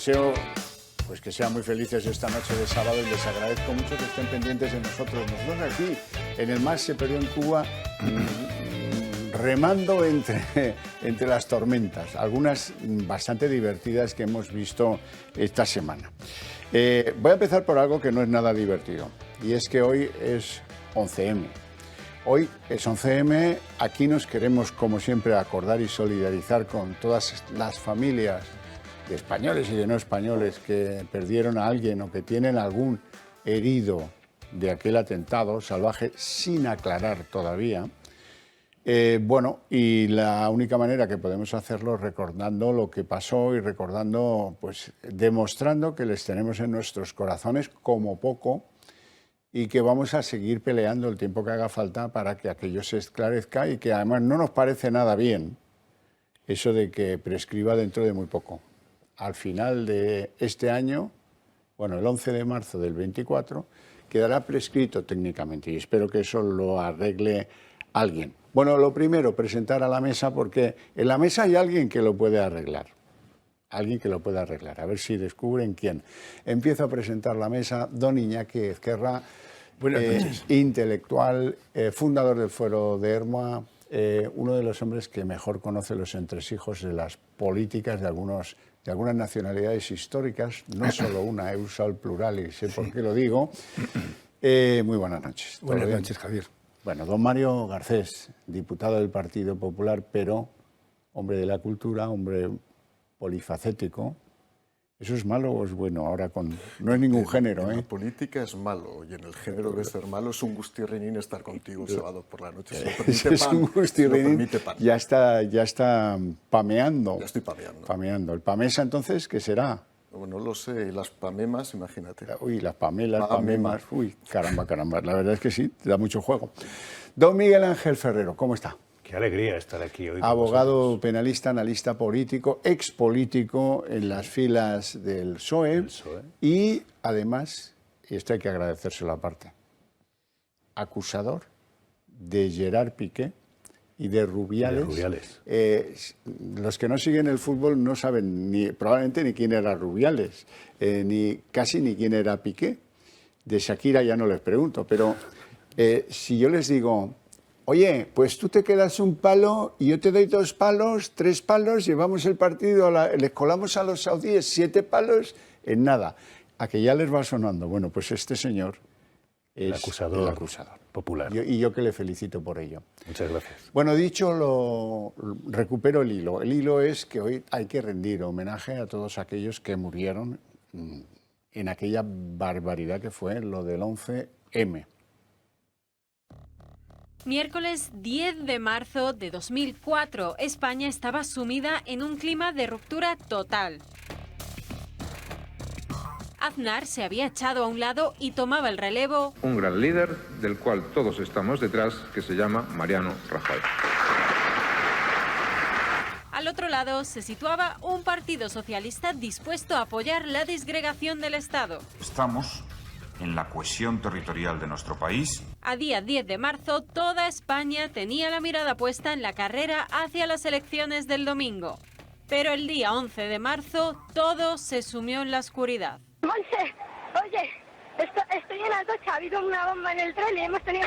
deseo pues que sean muy felices esta noche de sábado y les agradezco mucho que estén pendientes de nosotros. Nosotros aquí, en el Mar se perdió en Cuba, remando entre las tormentas, algunas bastante divertidas que hemos visto esta semana. Voy a empezar por algo que no es nada divertido, y es que hoy es 11M. Hoy es 11M, aquí nos queremos, como siempre, acordar y solidarizar con todas las familias de españoles y de no españoles que perdieron a alguien o que tienen algún herido de aquel atentado salvaje sin aclarar todavía. Bueno, y la única manera que podemos hacerlo es recordando lo que pasó y recordando, pues demostrando que les tenemos en nuestros corazones como poco y que vamos a seguir peleando el tiempo que haga falta para que aquello se esclarezca y que además no nos parece nada bien eso de que prescriba dentro de muy poco. Al final de este año, bueno, el 11 de marzo del 24, quedará prescrito técnicamente y espero que eso lo arregle alguien. Bueno, lo primero, presentar a la mesa, porque en la mesa hay alguien que lo puede arreglar. Alguien que lo puede arreglar. A ver si descubren quién. Empiezo a presentar la mesa. Don Iñaki Ezquerra, intelectual, fundador del Fuero de Hermoa, uno de los hombres que mejor conoce los entresijos de las políticas de algunas nacionalidades históricas, no solo una, he usado el plural y sé por qué lo digo. Muy buenas noches. Buenas noches, Javier. Bueno, don Mario Garcés, diputado del Partido Popular, pero hombre de la cultura, hombre polifacético. ¿Eso es malo o es bueno? Ahora no es ningún género, En la política es malo y en el género de ser malo es un gustirrinín estar contigo el sábado por la noche. Es un gustirrinín. Ya está pameando. Ya estoy pameando. Pameando. ¿El pamesa entonces qué será? No lo sé. Y las pamemas, imagínate. Uy, las pamelas, pamemas. Uy, caramba. La verdad es que sí, da mucho juego. Don Miguel Ángel Ferrero, ¿cómo está? Qué alegría estar aquí hoy. Abogado, penalista, analista político, expolítico en las filas del PSOE. Y además, y esto hay que agradecérselo aparte, acusador de Gerard Piqué y de Rubiales. Los que no siguen el fútbol no saben probablemente ni quién era Rubiales, casi ni quién era Piqué. De Shakira ya no les pregunto, pero si yo les digo, oye, pues tú te quedas un palo y yo te doy 2 palos, 3 palos, llevamos el partido, les colamos a los saudíes 7 palos, en nada. A que ya les va sonando. Bueno, pues este señor es el acusador popular. Y yo que le felicito por ello. Muchas gracias. Bueno, dicho recupero el hilo. El hilo es que hoy hay que rendir homenaje a todos aquellos que murieron en aquella barbaridad que fue lo del 11M. Miércoles 10 de marzo de 2004, España estaba sumida en un clima de ruptura total. Aznar se había echado a un lado y tomaba el relevo un gran líder del cual todos estamos detrás, que se llama Mariano Rajoy. Al otro lado se situaba un partido socialista dispuesto a apoyar la disgregación del Estado. Estamos en la cohesión territorial de nuestro país. A día 10 de marzo, toda España tenía la mirada puesta en la carrera hacia las elecciones del domingo. Pero el día 11 de marzo, todo se sumió en la oscuridad. Monse, oye, estoy en la ducha, ha habido una bomba en el tren y hemos tenido...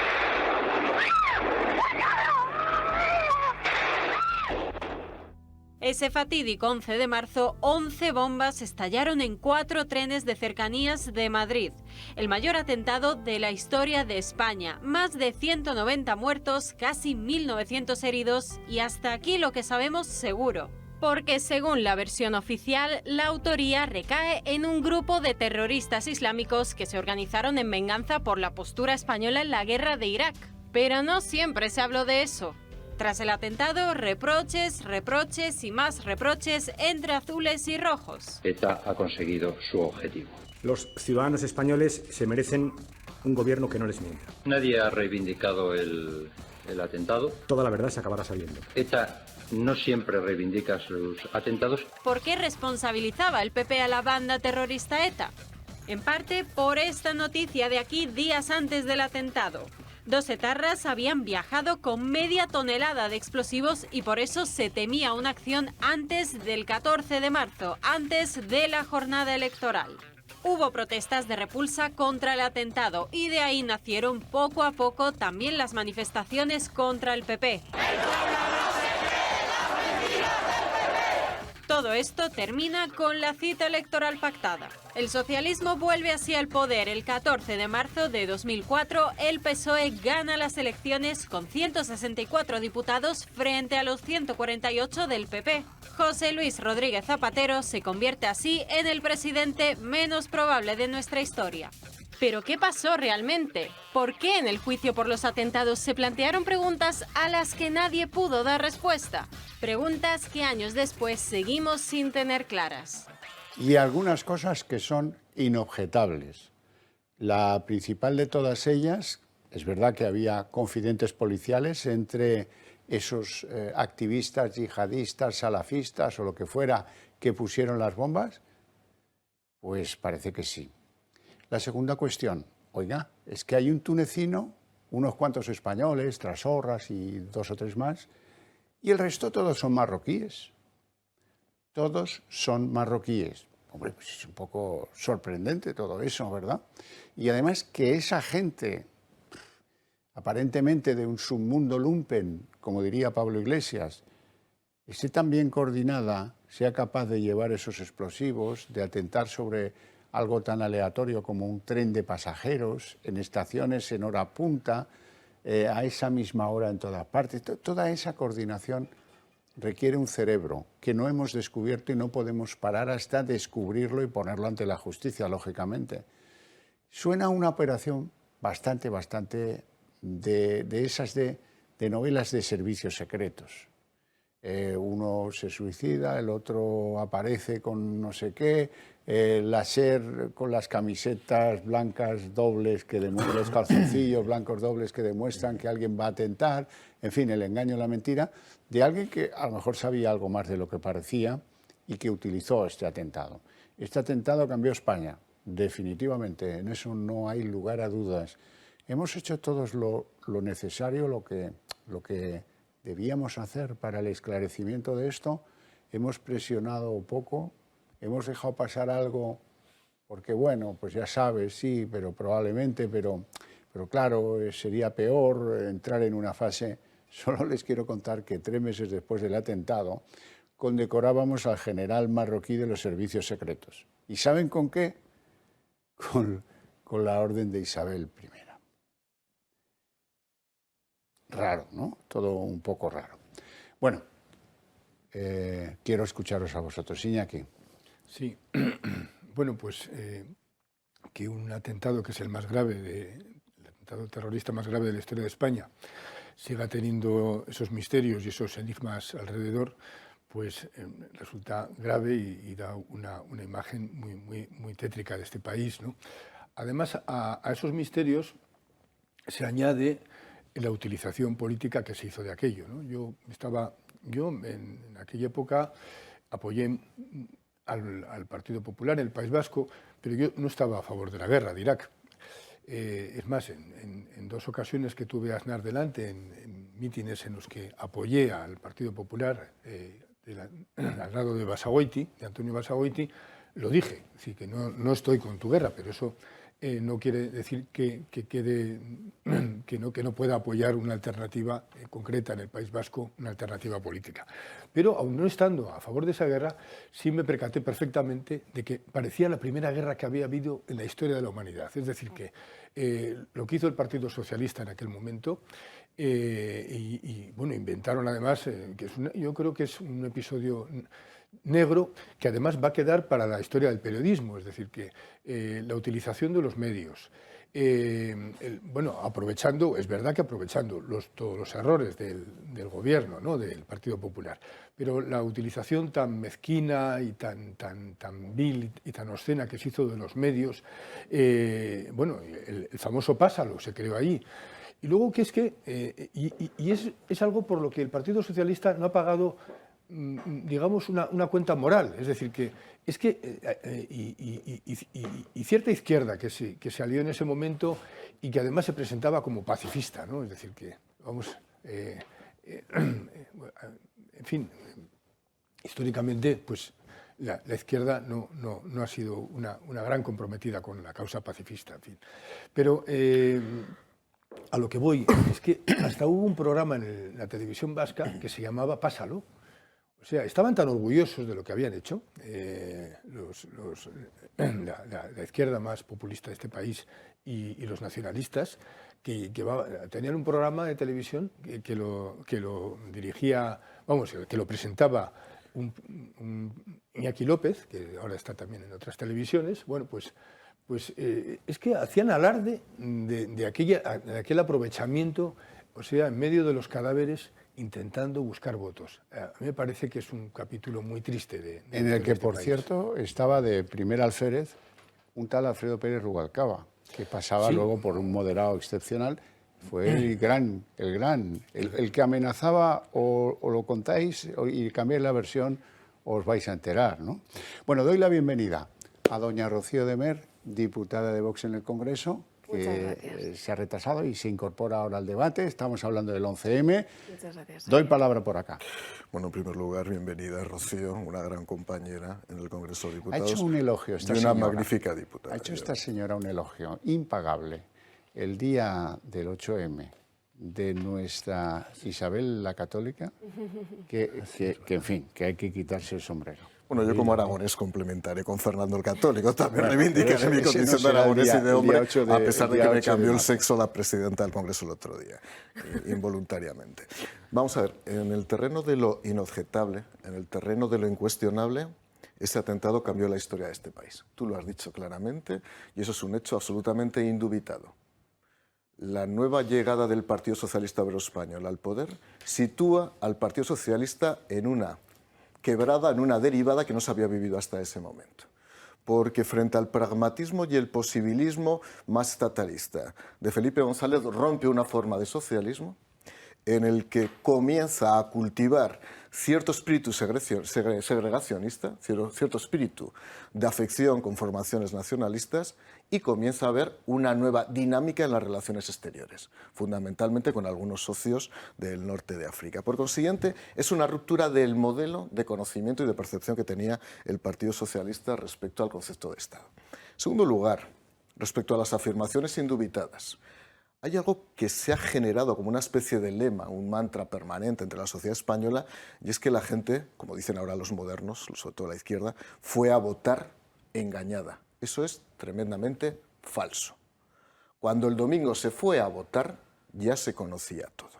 Ese fatídico 11 de marzo, 11 bombas estallaron en 4 trenes de cercanías de Madrid. El mayor atentado de la historia de España. Más de 190 muertos, casi 1.900 heridos y hasta aquí lo que sabemos seguro. Porque según la versión oficial, la autoría recae en un grupo de terroristas islámicos que se organizaron en venganza por la postura española en la guerra de Irak. Pero no siempre se habló de eso. Tras el atentado, reproches y más reproches entre azules y rojos. ETA ha conseguido su objetivo. Los ciudadanos españoles se merecen un gobierno que no les mienta. Nadie ha reivindicado el atentado. Toda la verdad se acabará sabiendo. ETA no siempre reivindica sus atentados. ¿Por qué responsabilizaba el PP a la banda terrorista ETA? En parte por esta noticia de aquí días antes del atentado. Dos etarras habían viajado con media tonelada de explosivos y por eso se temía una acción antes del 14 de marzo, antes de la jornada electoral. Hubo protestas de repulsa contra el atentado y de ahí nacieron poco a poco también las manifestaciones contra el PP. Todo esto termina con la cita electoral pactada. El socialismo vuelve así al poder. El 14 de marzo de 2004, el PSOE gana las elecciones con 164 diputados frente a los 148 del PP. José Luis Rodríguez Zapatero se convierte así en el presidente menos probable de nuestra historia. ¿Pero qué pasó realmente? ¿Por qué en el juicio por los atentados se plantearon preguntas a las que nadie pudo dar respuesta? Preguntas que años después seguimos sin tener claras. Y algunas cosas que son inobjetables. La principal de todas ellas, es verdad que había confidentes policiales entre esos activistas yihadistas, salafistas o lo que fuera que pusieron las bombas. Pues parece que sí. La segunda cuestión, oiga, es que hay un tunecino, unos cuantos españoles, Trasorras y 2 o 3 más, y el resto todos son marroquíes. Todos son marroquíes. Hombre, pues es un poco sorprendente todo eso, ¿verdad? Y además que esa gente, aparentemente de un submundo lumpen, como diría Pablo Iglesias, esté tan bien coordinada, sea capaz de llevar esos explosivos, de atentar sobre algo tan aleatorio como un tren de pasajeros, en estaciones en hora punta, a esa misma hora en todas partes. Toda esa coordinación requiere un cerebro que no hemos descubierto y no podemos parar hasta descubrirlo y ponerlo ante la justicia, lógicamente. Suena a una operación bastante de esas de novelas de servicios secretos. Uno se suicida, el otro aparece con no sé qué, la SER con las camisetas blancas dobles, los calzoncillos blancos dobles que demuestran que alguien va a atentar, en fin, el engaño y la mentira de alguien que a lo mejor sabía algo más de lo que parecía y que utilizó este atentado. Este atentado cambió España, definitivamente, en eso no hay lugar a dudas. Hemos hecho todos lo necesario, lo que debíamos hacer para el esclarecimiento de esto. Hemos presionado poco, hemos dejado pasar algo, porque bueno, pues ya sabes, sí, pero probablemente, pero claro, sería peor entrar en una fase. Solo les quiero contar que 3 meses después del atentado condecorábamos al general marroquí de los servicios secretos. ¿Y saben con qué? Con la orden de Isabel I. Raro, ¿no? Todo un poco raro. Bueno, quiero escucharos a vosotros. Iñaki. Sí, bueno, pues que un atentado que es el más grave, el atentado terrorista más grave de la historia de España, siga teniendo esos misterios y esos enigmas alrededor, pues resulta grave y da una imagen muy tétrica de este país, ¿no? Además, a esos misterios se añade la utilización política que se hizo de aquello, ¿no? Yo en aquella época apoyé al Partido Popular en el País Vasco, pero yo no estaba a favor de la guerra de Irak. Es más, en 2 ocasiones que tuve a Aznar delante, en mítines en los que apoyé al Partido Popular al lado de Basagoiti, de Antonio Basagoiti, lo dije, es decir, que no estoy con tu guerra, pero eso no quiere decir que no pueda apoyar una alternativa concreta en el País Vasco, una alternativa política. Pero, aun no estando a favor de esa guerra, sí me percaté perfectamente de que parecía la primera guerra que había habido en la historia de la humanidad. Es decir, que lo que hizo el Partido Socialista en aquel momento, bueno, inventaron además, yo creo que es un episodio negro que además va a quedar para la historia del periodismo, es decir, que la utilización de los medios, bueno, aprovechando, es verdad que aprovechando todos los errores del gobierno, ¿no?, del Partido Popular, pero la utilización tan mezquina y tan vil y tan obscena que se hizo de los medios, bueno, el famoso Pásalo se creó ahí. Y luego que es algo por lo que el Partido Socialista no ha pagado, digamos, una cuenta moral, es decir, que cierta izquierda que se alió en ese momento y que además se presentaba como pacifista, ¿no? Es decir, que, vamos, en fin, históricamente, pues la izquierda no ha sido una gran comprometida con la causa pacifista, en fin. Pero a lo que voy es que hasta hubo un programa en la televisión vasca que se llamaba Pásalo. O sea, estaban tan orgullosos de lo que habían hecho la izquierda más populista de este país y los nacionalistas, que tenían un programa de televisión que lo dirigía, vamos, que lo presentaba Iñaki López, que ahora está también en otras televisiones. Bueno, pues es que hacían alarde de aquel aprovechamiento, o sea, en medio de los cadáveres, intentando buscar votos. A mí me parece que es un capítulo muy triste en el que, por cierto, estaba de primer alférez un tal Alfredo Pérez Rubalcaba, que pasaba luego por un moderado excepcional. Fue el que amenazaba, o lo contáis y cambiáis la versión, os vais a enterar, ¿no? Bueno, doy la bienvenida a doña Rocío de Mer, diputada de Vox en el Congreso, que se ha retrasado y se incorpora ahora al debate. Estamos hablando del 11M. Muchas gracias. Doy palabra por acá. Bueno, en primer lugar, bienvenida, Rocío, una gran compañera en el Congreso de Diputados. Ha hecho un elogio esta señora. Una magnífica diputada. Ha hecho esta señora un elogio impagable el día del 8M de nuestra Isabel la Católica, que en fin, que hay que quitarse el sombrero. Bueno, yo como aragonés complementaré con Fernando el Católico, también reivindicaré mi condición de aragonés y de hombre, a pesar de que me cambió el sexo la presidenta del Congreso el otro día, involuntariamente. Vamos a ver, en el terreno de lo inobjetable, en el terreno de lo incuestionable, ese atentado cambió la historia de este país. Tú lo has dicho claramente y eso es un hecho absolutamente indubitado. La nueva llegada del Partido Socialista Obrero Español al poder sitúa al Partido Socialista en una quebrada, en una derivada que no se había vivido hasta ese momento. Porque frente al pragmatismo y el posibilismo más estatalista de Felipe González rompe una forma de socialismo en el que comienza a cultivar cierto espíritu segregacionista, cierto espíritu de afección con formaciones nacionalistas y comienza a haber una nueva dinámica en las relaciones exteriores, fundamentalmente con algunos socios del norte de África. Por consiguiente, es una ruptura del modelo de conocimiento y de percepción que tenía el Partido Socialista respecto al concepto de Estado. En segundo lugar, respecto a las afirmaciones indubitadas, hay algo que se ha generado como una especie de lema, un mantra permanente entre la sociedad española, y es que la gente, como dicen ahora los modernos, sobre todo la izquierda, fue a votar engañada. Eso es tremendamente falso. Cuando el domingo se fue a votar, ya se conocía todo.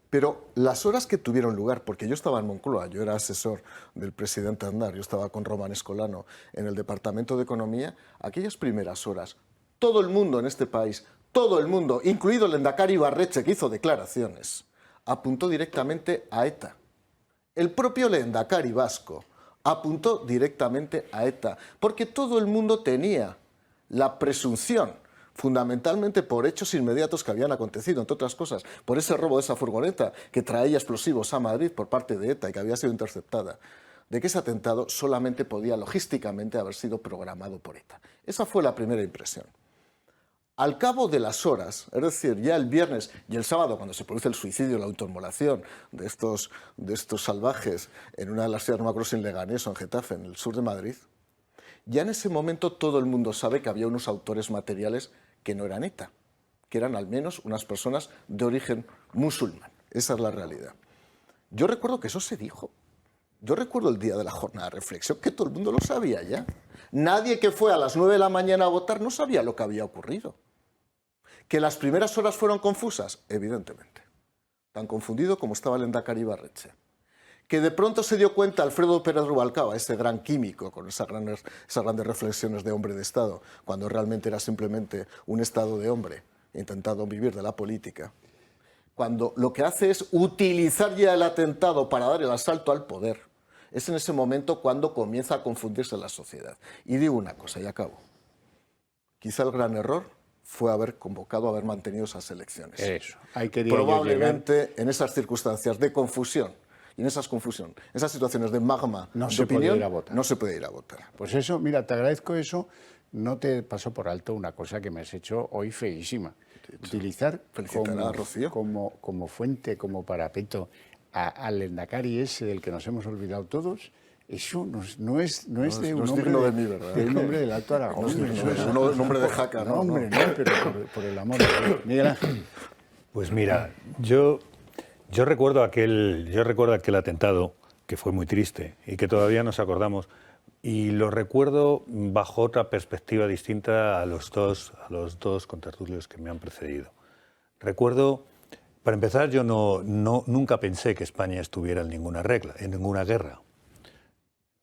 Pero las horas que tuvieron lugar, porque yo estaba en Moncloa, yo era asesor del presidente Aznar, yo estaba con Román Escolano en el Departamento de Economía, aquellas primeras horas, todo el mundo en este país, todo el mundo, incluido el lehendakari Ibarretxe, que hizo declaraciones, apuntó directamente a ETA. El propio lehendakari vasco apuntó directamente a ETA, porque todo el mundo tenía la presunción, fundamentalmente por hechos inmediatos que habían acontecido, entre otras cosas, por ese robo de esa furgoneta que traía explosivos a Madrid por parte de ETA y que había sido interceptada, de que ese atentado solamente podía logísticamente haber sido programado por ETA. Esa fue la primera impresión. Al cabo de las horas, es decir, ya el viernes y el sábado, cuando se produce el suicidio, la autoinmolación de estos salvajes en una de las ciudades, no me acuerdo si en Leganés o en Getafe, en el sur de Madrid, ya en ese momento todo el mundo sabe que había unos autores materiales que no eran ETA, que eran al menos unas personas de origen musulmán. Esa es la realidad. Yo recuerdo que eso se dijo. Yo recuerdo el día de la jornada de reflexión, que todo el mundo lo sabía ya. Nadie que fue a las 9 de la mañana a votar no sabía lo que había ocurrido. ¿Que las primeras horas fueron confusas? Evidentemente. Tan confundido como estaba el lehendakari Ibarretxe. Que de pronto se dio cuenta Alfredo Pérez Rubalcaba, ese gran químico con esas grandes reflexiones de hombre de Estado, cuando realmente era simplemente un Estado de hombre, intentando vivir de la política. Cuando lo que hace es utilizar ya el atentado para dar el asalto al poder, es en ese momento cuando comienza a confundirse la sociedad. Y digo una cosa, y acabo. Quizá el gran error fue haber convocado, haber mantenido esas elecciones. Eso. Ahí quería probablemente en esas circunstancias de confusión, y en esas situaciones de magma no de se opinión, puede ir a votar. No se puede ir a votar. Pues eso, mira, te agradezco eso, no te pasó por alto una cosa que me has hecho hoy feísima. Utilizar como fuente, como parapeto al Lehendakari ese del que nos hemos olvidado todos. Eso no es de un hombre del Alto Aragón. No es un nombre de jaca. No, hombre, no, pero por el amor de Dios. Miguel Ángel. Pues mira, yo recuerdo aquel atentado que fue muy triste y que todavía nos acordamos, y lo recuerdo bajo otra perspectiva distinta a los dos contertulios que me han precedido. Recuerdo, para empezar, yo nunca pensé que España estuviera en ninguna guerra.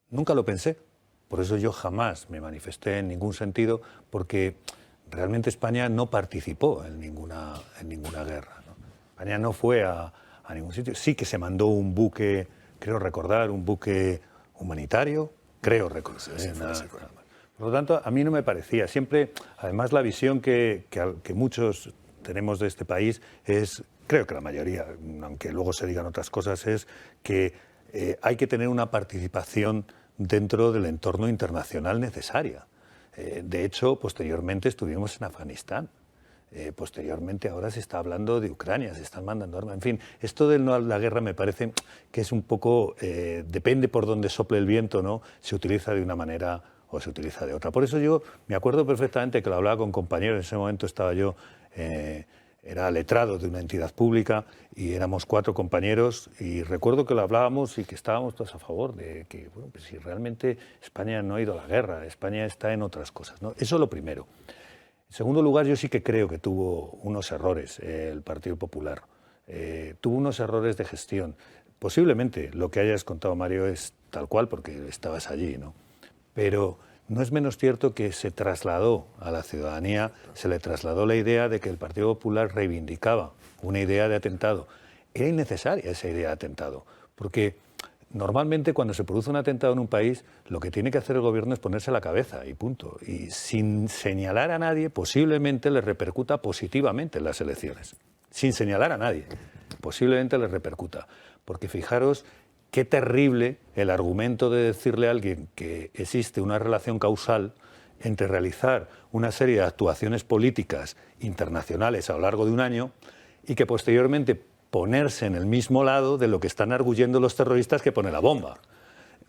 Nunca lo pensé. Por eso yo jamás me manifesté en ningún sentido, porque realmente España no participó en ninguna guerra, ¿no? España no fue a ningún sitio. Sí que se mandó un buque, creo recordar, un buque humanitario, creo recordar. Por lo tanto, a mí no me parecía. Siempre, además, la visión que muchos tenemos de este país es, creo que la mayoría, aunque luego se digan otras cosas, es que hay que tener una participación dentro del entorno internacional necesaria. De hecho, posteriormente estuvimos en Afganistán. Posteriormente ahora se está hablando de Ucrania, se están mandando armas. En fin, esto de la guerra me parece que es un poco, depende por dónde sople el viento, ¿no? Se utiliza de una manera o se utiliza de otra. Por eso yo me acuerdo perfectamente que lo hablaba con compañeros. En ese momento estaba yo, era letrado de una entidad pública y éramos 4 compañeros, y recuerdo que lo hablábamos y que estábamos todos a favor de que, bueno, pues si realmente España no ha ido a la guerra, España está en otras cosas, ¿no? Eso es lo primero. En segundo lugar, yo sí que creo que tuvo unos errores el Partido Popular. Tuvo unos errores de gestión. Posiblemente lo que hayas contado, Mario, es tal cual porque estabas allí, ¿no? Pero no es menos cierto que se trasladó a la ciudadanía, se le trasladó la idea de que el Partido Popular reivindicaba una idea de atentado. Era innecesaria esa idea de atentado, porque normalmente cuando se produce un atentado en un país, lo que tiene que hacer el gobierno es ponerse a la cabeza y punto. Y sin señalar a nadie, posiblemente le repercuta positivamente en las elecciones. Sin señalar a nadie, posiblemente le repercuta. Porque fijaros qué terrible el argumento de decirle a alguien que existe una relación causal entre realizar una serie de actuaciones políticas internacionales a lo largo de un año y que posteriormente ponerse en el mismo lado de lo que están arguyendo los terroristas que pone la bomba.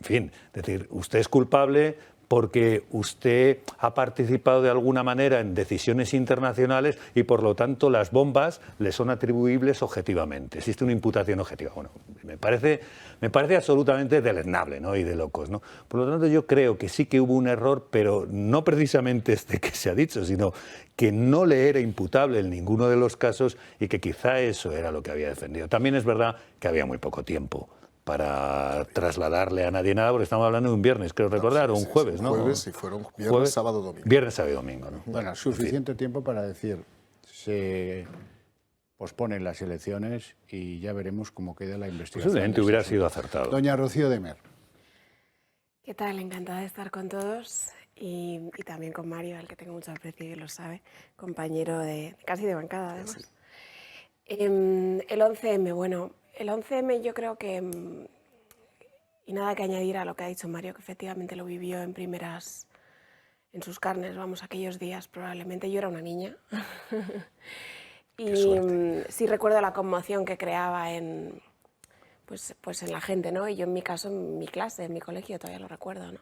En fin, es decir, usted es culpable porque usted ha participado de alguna manera en decisiones internacionales y por lo tanto las bombas le son atribuibles objetivamente. Existe una imputación objetiva. Bueno, me parece absolutamente deleznable, ¿no? Y de locos, ¿no? Por lo tanto, yo creo que sí que hubo un error, pero no precisamente este que se ha dicho, sino que no le era imputable en ninguno de los casos y que quizá eso era lo que había defendido. También es verdad que había muy poco tiempo para trasladarle a nadie nada, porque estamos hablando de un viernes, creo recordar, o un jueves, ¿no? Jueves, y fueron viernes, sábado, domingo. Viernes, sábado y domingo, ¿no? Bueno, suficiente tiempo para decir, se posponen las elecciones y ya veremos cómo queda la investigación. Posiblemente hubiera sido acertado. Doña Rocío de Mer. ¿Qué tal? Encantada de estar con todos y también con Mario, al que tengo mucho aprecio y lo sabe, compañero casi de bancada, además. Sí. El 11M, bueno, el 11M yo creo que, y nada que añadir a lo que ha dicho Mario, que efectivamente lo vivió en sus carnes, vamos, aquellos días probablemente. Yo era una niña y sí recuerdo la conmoción que creaba en la gente, ¿no? Y yo en mi caso, en mi clase, en mi colegio, todavía lo recuerdo, ¿no?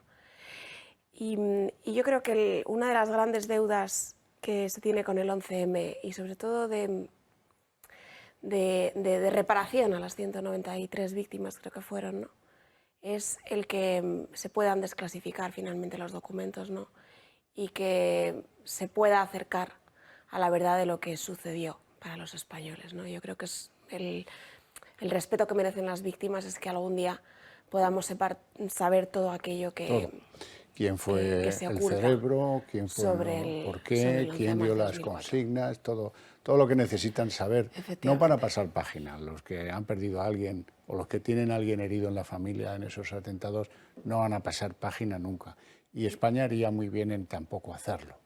Y yo creo que una de las grandes deudas que se tiene con el 11M y sobre todo de reparación a las 193 víctimas, creo que fueron, ¿no? Es el que se puedan desclasificar finalmente los documentos, ¿no? Y que se pueda acercar a la verdad de lo que sucedió para los españoles, ¿no? Yo creo que es el respeto que merecen las víctimas es que algún día podamos saber todo aquello que... ¿Quién fue el cerebro? ¿Quién fue por qué? ¿Quién dio las consignas? Todo lo que necesitan saber, no para pasar página. Los que han perdido a alguien o los que tienen a alguien herido en la familia en esos atentados no van a pasar página nunca. Y España haría muy bien en tampoco hacerlo.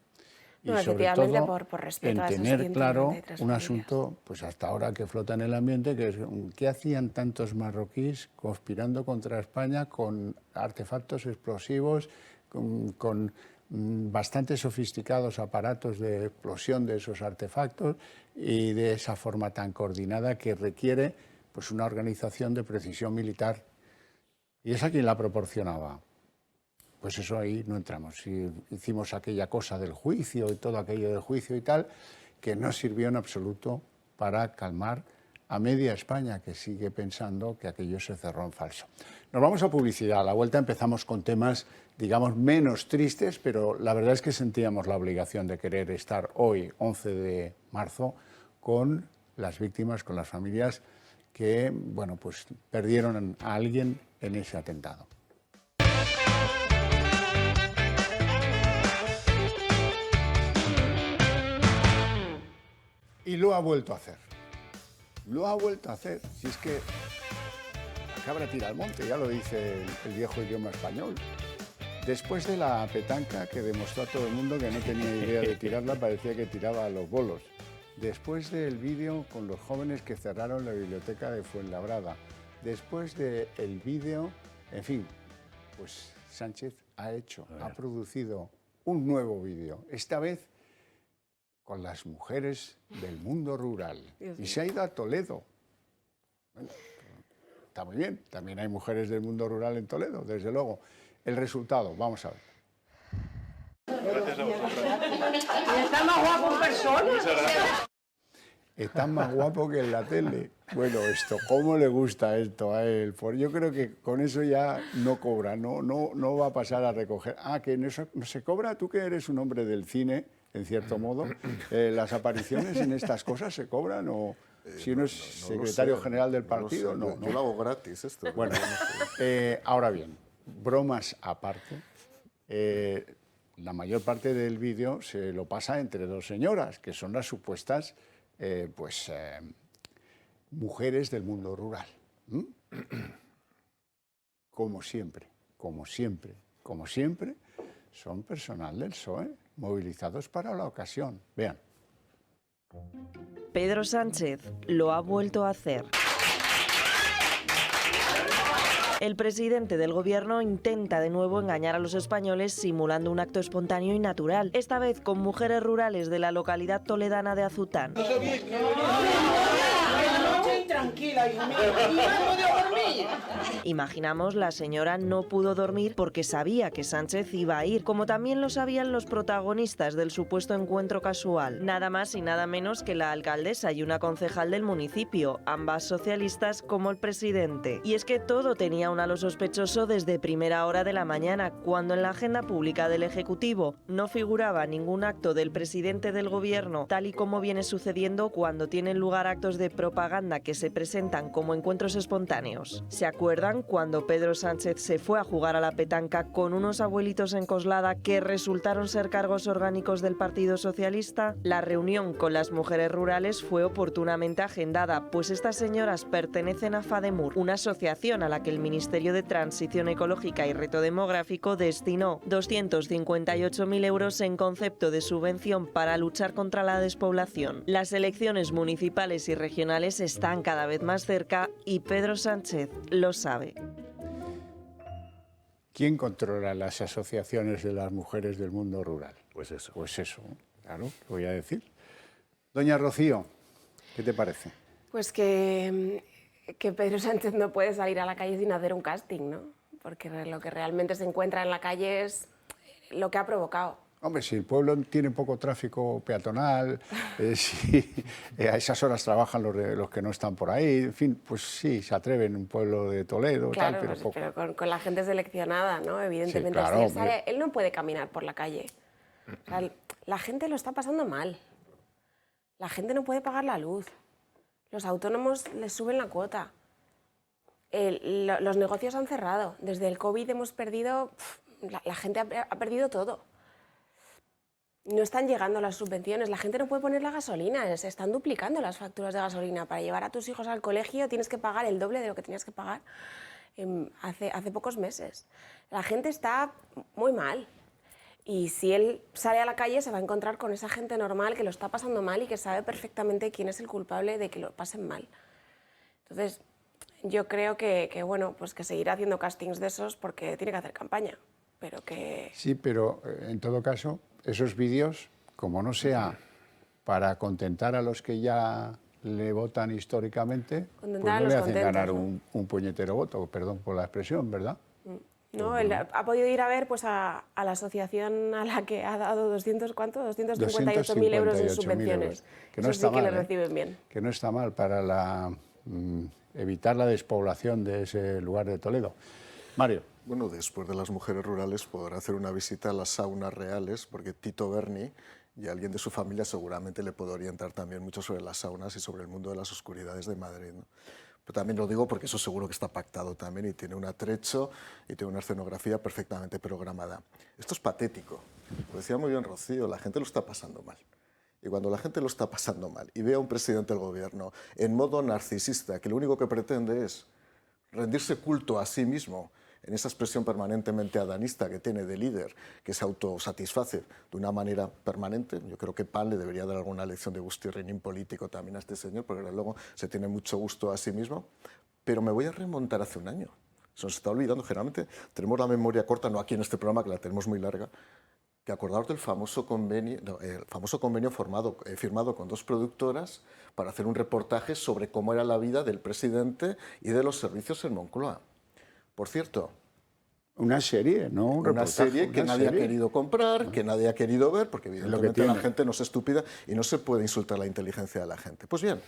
Y sobre todo por respeto en tener claro un asunto, pues hasta ahora que flota en el ambiente, que es ¿qué hacían tantos marroquíes conspirando contra España con artefactos explosivos, con bastante sofisticados aparatos de explosión de esos artefactos y de esa forma tan coordinada que requiere pues, una organización de precisión militar. ¿Y esa quién la proporcionaba? Pues eso ahí no entramos. Y hicimos aquella cosa del juicio y todo aquello del juicio y tal, que no sirvió en absoluto para calmar a media España, que sigue pensando que aquello se cerró en falso. Nos vamos a publicidad. A la vuelta empezamos con temas, digamos, menos tristes, pero la verdad es que sentíamos la obligación de querer estar hoy, 11 de marzo, con las víctimas, con las familias que, bueno, pues perdieron a alguien en ese atentado. Y lo ha vuelto a hacer. Lo ha vuelto a hacer. Si es que la cabra tira al monte, ya lo dice el viejo idioma español. Después de la petanca que demostró a todo el mundo que no tenía idea de tirarla, parecía que tiraba a los bolos. Después del vídeo con los jóvenes que cerraron la biblioteca de Fuenlabrada. Después del vídeo, en fin, pues Sánchez ha producido un nuevo vídeo. Esta vez con las mujeres del mundo rural. Y se ha ido a Toledo. Bueno, está muy bien, también hay mujeres del mundo rural en Toledo, desde luego. El resultado, vamos a ver. Gracias a vosotros. Está más guapo en persona. Está más guapo que en la tele. Bueno, esto, ¿cómo le gusta esto a él? Pues yo creo que con eso ya no cobra, no va a pasar a recoger. Ah, que no se cobra, tú que eres un hombre del cine, en cierto modo, ¿las apariciones en estas cosas se cobran o si uno es secretario general del partido? No, yo lo hago gratis esto. Bueno, ahora bien, bromas aparte, la mayor parte del vídeo se lo pasa entre dos señoras, que son las supuestas mujeres del mundo rural. Como siempre, son personal del PSOE, movilizados para la ocasión. Vean. Pedro Sánchez lo ha vuelto a hacer. El presidente del gobierno intenta de nuevo engañar a los españoles simulando un acto espontáneo y natural, esta vez con mujeres rurales de la localidad toledana de Azután. Tranquila, hijo mío, y no he podido dormir. Imaginamos la señora no pudo dormir porque sabía que Sánchez iba a ir, como también lo sabían los protagonistas del supuesto encuentro casual. Nada más y nada menos que la alcaldesa y una concejal del municipio, ambas socialistas como el presidente. Y es que todo tenía un halo sospechoso desde primera hora de la mañana, cuando en la agenda pública del Ejecutivo no figuraba ningún acto del presidente del gobierno, tal y como viene sucediendo cuando tienen lugar actos de propaganda que se presentan como encuentros espontáneos. ¿Se acuerdan cuando Pedro Sánchez se fue a jugar a la petanca con unos abuelitos en Coslada que resultaron ser cargos orgánicos del Partido Socialista? La reunión con las mujeres rurales fue oportunamente agendada, pues estas señoras pertenecen a FADEMUR, una asociación a la que el Ministerio de Transición Ecológica y Reto Demográfico destinó 258.000 euros en concepto de subvención para luchar contra la despoblación. Las elecciones municipales y regionales están cada vez más cerca y Pedro Sánchez lo sabe. ¿Quién controla las asociaciones de las mujeres del mundo rural? Pues eso. Pues eso, claro, voy a decir. Doña Rocío, ¿qué te parece? Pues que Pedro Sánchez no puede salir a la calle sin hacer un casting, ¿no? Porque lo que realmente se encuentra en la calle es lo que ha provocado. Hombre, si el pueblo tiene poco tráfico peatonal, si a esas horas trabajan los que no están por ahí, en fin, pues sí, se atreven un pueblo de Toledo, claro, tal, pero poco. Pero con la gente seleccionada, ¿no? Evidentemente, sí, claro, él no puede caminar por la calle. O sea, la gente lo está pasando mal. La gente no puede pagar la luz. Los autónomos les suben la cuota. Los negocios han cerrado. Desde el COVID hemos perdido... La gente ha perdido todo. No están llegando las subvenciones, la gente no puede poner la gasolina, se están duplicando las facturas de gasolina. Para llevar a tus hijos al colegio tienes que pagar el doble de lo que tenías que pagar hace pocos meses. La gente está muy mal y si él sale a la calle se va a encontrar con esa gente normal que lo está pasando mal y que sabe perfectamente quién es el culpable de que lo pasen mal. Entonces, yo creo que bueno, pues que seguirá haciendo castings de esos porque tiene que hacer campaña. pero que... Sí, pero en todo caso, esos vídeos, como no sea para contentar a los que ya le votan históricamente, pues no le hacen ganar un puñetero voto, perdón por la expresión, ¿verdad? No, él ha podido ir a ver pues, a la asociación a la que ha dado 258.000 euros en subvenciones. Que no está sí mal, que le reciben bien. Que no está mal para evitar la despoblación de ese lugar de Toledo. Mario. Bueno, después de las mujeres rurales podrá hacer una visita a las saunas reales, porque Tito Berni y alguien de su familia seguramente le puede orientar también mucho sobre las saunas y sobre el mundo de las oscuridades de Madrid, ¿no? Pero también lo digo porque eso seguro que está pactado también y tiene un atrecho y tiene una escenografía perfectamente programada. Esto es patético. Lo decía muy bien Rocío, la gente lo está pasando mal. Y cuando la gente lo está pasando mal y ve a un presidente del gobierno en modo narcisista, que lo único que pretende es rendirse culto a sí mismo, en esa expresión permanentemente adanista que tiene de líder, que se autosatisface de una manera permanente. Yo creo que Pan le debería dar alguna lección de gustirrinín político también a este señor, porque desde luego se tiene mucho gusto a sí mismo. Pero me voy a remontar hace un año. Se nos está olvidando, generalmente tenemos la memoria corta, no aquí en este programa, que la tenemos muy larga, que acordaros del famoso convenio, firmado con 2 productoras para hacer un reportaje sobre cómo era la vida del presidente y de los servicios en Moncloa. Por cierto, una serie, ¿no? Una serie que nadie ha querido comprar, que nadie ha querido ver, porque evidentemente la gente no es estúpida y no se puede insultar la inteligencia de la gente. Pues bien,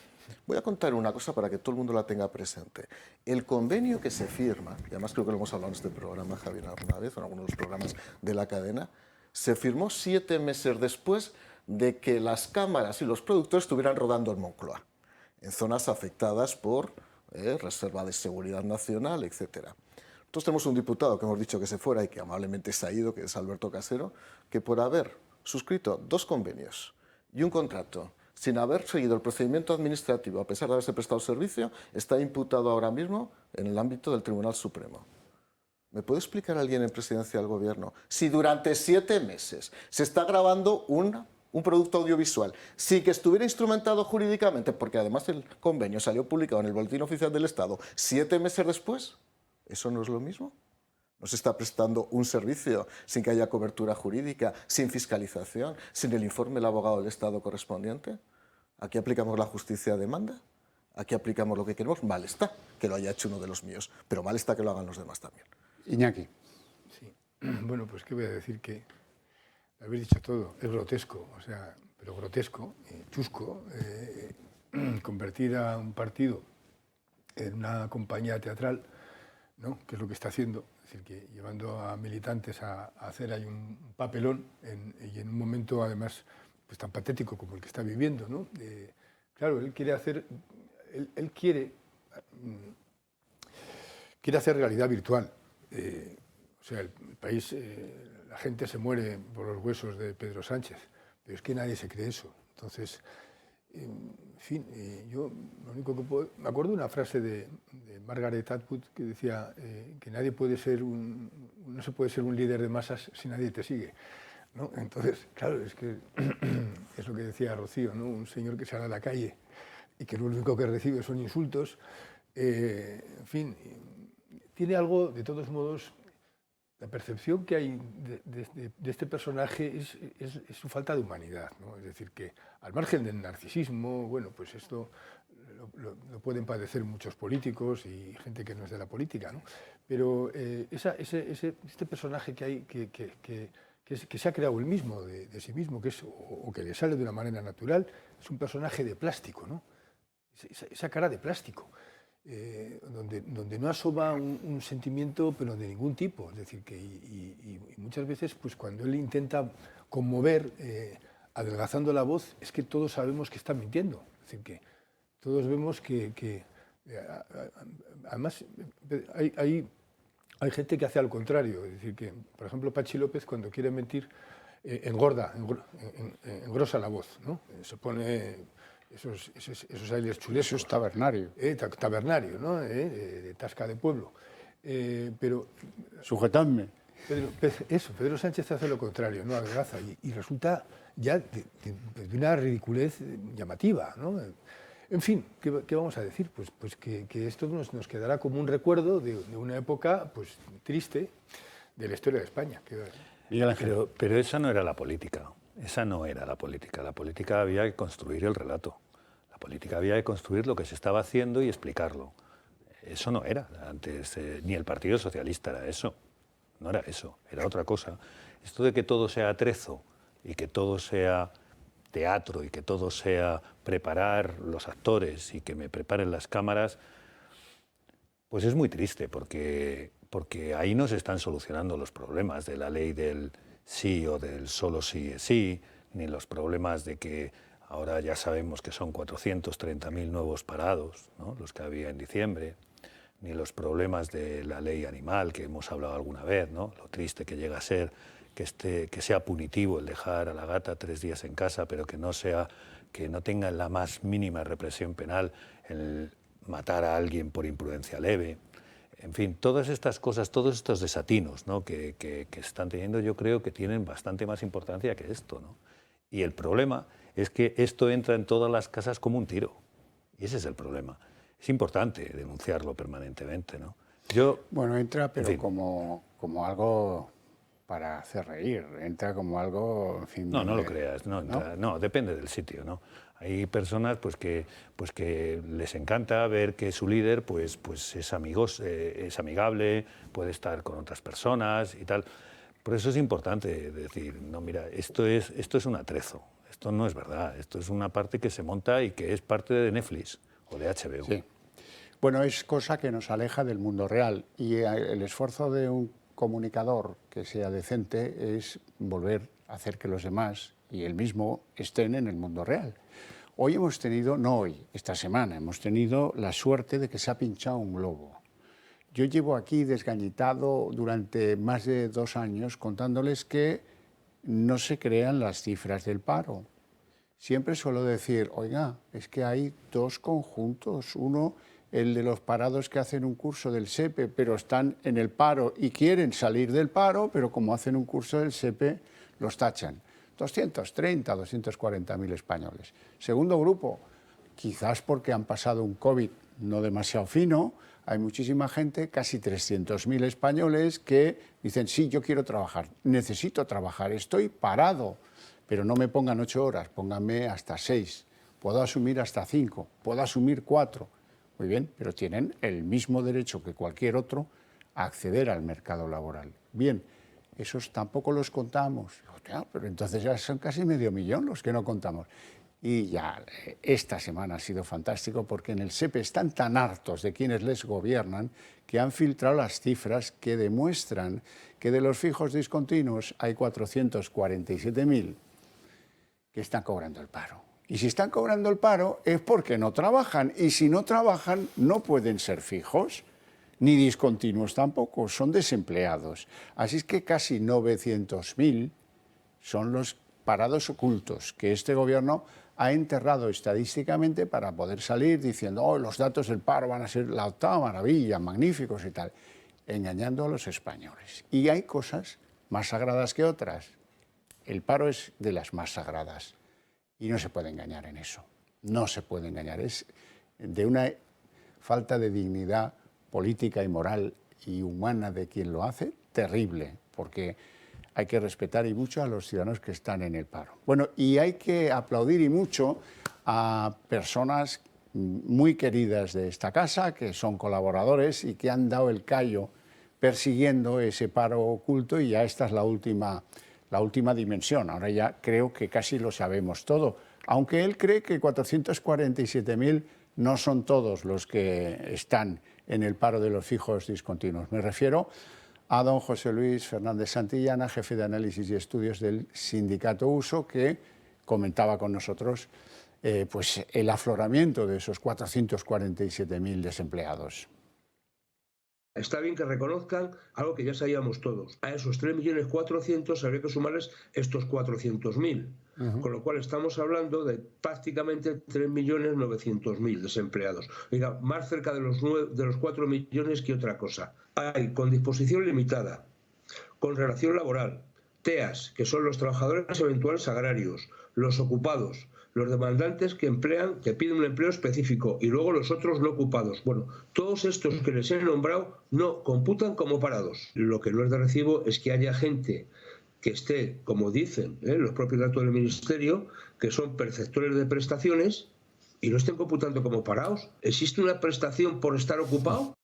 voy a contar una cosa para que todo el mundo la tenga presente. El convenio que se firma, y además creo que lo hemos hablado en este programa, Javier, alguna vez, en algunos de los programas de la cadena, se firmó 7 meses después de que las cámaras y los productores estuvieran rodando en Moncloa, en zonas afectadas por reserva de seguridad nacional, etcétera. Nosotros tenemos un diputado que hemos dicho que se fuera y que amablemente se ha ido, que es Alberto Casero, que por haber suscrito 2 convenios y un contrato sin haber seguido el procedimiento administrativo, a pesar de haberse prestado servicio, está imputado ahora mismo en el ámbito del Tribunal Supremo. ¿Me puede explicar alguien en presidencia del gobierno si durante 7 meses se está grabando un producto audiovisual sin que estuviera instrumentado jurídicamente, porque además el convenio salió publicado en el Boletín Oficial del Estado 7 meses después? ¿Eso no es lo mismo? ¿No se está prestando un servicio sin que haya cobertura jurídica, sin fiscalización, sin el informe del abogado del Estado correspondiente? ¿Aquí aplicamos la justicia a demanda? ¿Aquí aplicamos lo que queremos? Mal está que lo haya hecho uno de los míos, pero mal está que lo hagan los demás también. Iñaki. Sí. Bueno, pues qué voy a decir, que habéis dicho todo, es grotesco, o sea, pero grotesco, chusco, convertir a un partido en una compañía teatral, ¿no? Que es lo que está haciendo, es decir, que llevando a militantes a hacer ahí un papelón y en un momento además pues tan patético como el que está viviendo, ¿no? Claro, él quiere hacer, él quiere hacer realidad virtual. O sea, el país, la gente se muere por los huesos de Pedro Sánchez, pero es que nadie se cree eso. Entonces, en fin, yo lo único que puedo... Me acuerdo de una frase de Margaret Atwood que decía que no se puede ser un líder de masas si nadie te sigue, ¿no? Entonces, claro, es que es lo que decía Rocío, ¿no? Un señor que sale a la calle y que lo único que recibe son insultos, en fin, tiene algo, de todos modos, la percepción que hay de este personaje es su falta de humanidad, ¿no? Es decir, que al margen del narcisismo, bueno, pues esto lo pueden padecer muchos políticos y gente que no es de la política, ¿no? Pero este personaje que hay, que se ha creado él mismo, de sí mismo, o que le sale de una manera natural, es un personaje de plástico, ¿no? Esa cara de plástico. Donde no asoma un sentimiento, pero de ningún tipo. Es decir, que y muchas veces, pues cuando él intenta conmover, adelgazando la voz, es que todos sabemos que está mintiendo. Es decir, que todos vemos que además hay gente que hace al contrario. Es decir, que, por ejemplo, Patxi López, cuando quiere mentir, engrosa la voz, ¿no? Se pone... Esos aires chulescos. Eso es tabernario. Tabernario, ¿no? De tasca de pueblo. Pero... Sujetadme. Pedro Sánchez hace lo contrario, ¿no? Adelgaza y resulta ya de una ridiculez llamativa, ¿no? En fin, ¿qué vamos a decir? Pues que esto nos quedará como un recuerdo de una época pues triste, de la historia de España. Pero esa no era la política. Esa no era la política. La política había que construir el relato. La política había que construir lo que se estaba haciendo y explicarlo. Eso no era antes, ni el Partido Socialista era eso. No era eso, era otra cosa. Esto de que todo sea atrezo y que todo sea teatro y que todo sea preparar los actores y que me preparen las cámaras, pues es muy triste porque ahí no se están solucionando los problemas de la ley del sí o del solo sí es sí, ni los problemas de que ahora ya sabemos que son 430.000 nuevos parados, ¿no?, los que había en diciembre, ni los problemas de la ley animal que hemos hablado alguna vez, ¿no?, lo triste que llega a ser que sea punitivo el dejar a la gata 3 días en casa, pero que no tenga la más mínima represión penal el matar a alguien por imprudencia leve. En fin, todas estas cosas, todos estos desatinos, ¿no?, que están teniendo, yo creo que tienen bastante más importancia que esto, ¿no? Y el problema es que esto entra en todas las casas como un tiro. Y ese es el problema. Es importante denunciarlo permanentemente, ¿no? Bueno, entra, pero como algo para hacer reír, entra como algo, en fin... No lo creas, no, depende del sitio, ¿no? Hay personas pues que les encanta ver que su líder pues es amigable, puede estar con otras personas y tal. Por eso es importante decir, no, mira, esto es un atrezo, esto no es verdad, esto es una parte que se monta y que es parte de Netflix o de HBO. Sí. Bueno, es cosa que nos aleja del mundo real y el esfuerzo de un comunicador que sea decente es volver a hacer que los demás y él mismo estén en el mundo real. Hoy hemos tenido, no hoy, esta semana, hemos tenido la suerte de que se ha pinchado un globo. Yo llevo aquí desgañitado durante más de 2 años contándoles que no se crean las cifras del paro. Siempre suelo decir, oiga, es que hay 2 conjuntos, uno, el de los parados que hacen un curso del SEPE, pero están en el paro y quieren salir del paro, pero como hacen un curso del SEPE, los tachan. 230, 240.000 españoles. Segundo grupo, quizás porque han pasado un COVID no demasiado fino, hay muchísima gente, casi 300.000 españoles que dicen, sí, yo quiero trabajar, necesito trabajar, estoy parado, pero no me pongan 8 horas, pónganme hasta 6, puedo asumir hasta 5, puedo asumir 4. Muy bien, pero tienen el mismo derecho que cualquier otro a acceder al mercado laboral. Bien, esos tampoco los contamos, pero entonces ya son casi 500.000 los que no contamos. Y ya esta semana ha sido fantástico porque en el SEPE están tan hartos de quienes les gobiernan que han filtrado las cifras que demuestran que de los fijos discontinuos hay 447.000 que están cobrando el paro. Y si están cobrando el paro es porque no trabajan. Y si no trabajan no pueden ser fijos, ni discontinuos tampoco, son desempleados. Así es que casi 900.000 son los parados ocultos que este gobierno ha enterrado estadísticamente para poder salir diciendo, oh, los datos del paro van a ser la octava maravilla, magníficos y tal, engañando a los españoles. Y hay cosas más sagradas que otras. El paro es de las más sagradas y no se puede engañar en eso. No se puede engañar. Es de una falta de dignidad política y moral y humana de quien lo hace, terrible, porque hay que respetar y mucho a los ciudadanos que están en el paro. Bueno, y hay que aplaudir y mucho a personas muy queridas de esta casa, que son colaboradores y que han dado el callo persiguiendo ese paro oculto, y ya esta es la última dimensión. Ahora ya creo que casi lo sabemos todo, aunque él cree que 447.000 no son todos los que están en el paro de los fijos discontinuos. Me refiero a don José Luis Fernández Santillana, jefe de análisis y estudios del sindicato Uso, que comentaba con nosotros pues el afloramiento de esos 447.000 desempleados. Está bien que reconozcan algo que ya sabíamos todos. A esos 3.400.000 habría que sumarles estos 400.000. Con lo cual estamos hablando de prácticamente 3.900.000 desempleados. Oiga, más cerca de los 4 millones que otra cosa. Hay con disposición limitada, con relación laboral, TEAs, que son los trabajadores eventuales agrarios, los ocupados, los demandantes que piden un empleo específico y luego los otros no ocupados. Bueno, todos estos que les he nombrado no computan como parados. Lo que no es de recibo es que haya gente que esté, como dicen los propios datos del Ministerio, que son perceptores de prestaciones y no estén computando como parados. ¿Existe una prestación por estar ocupado?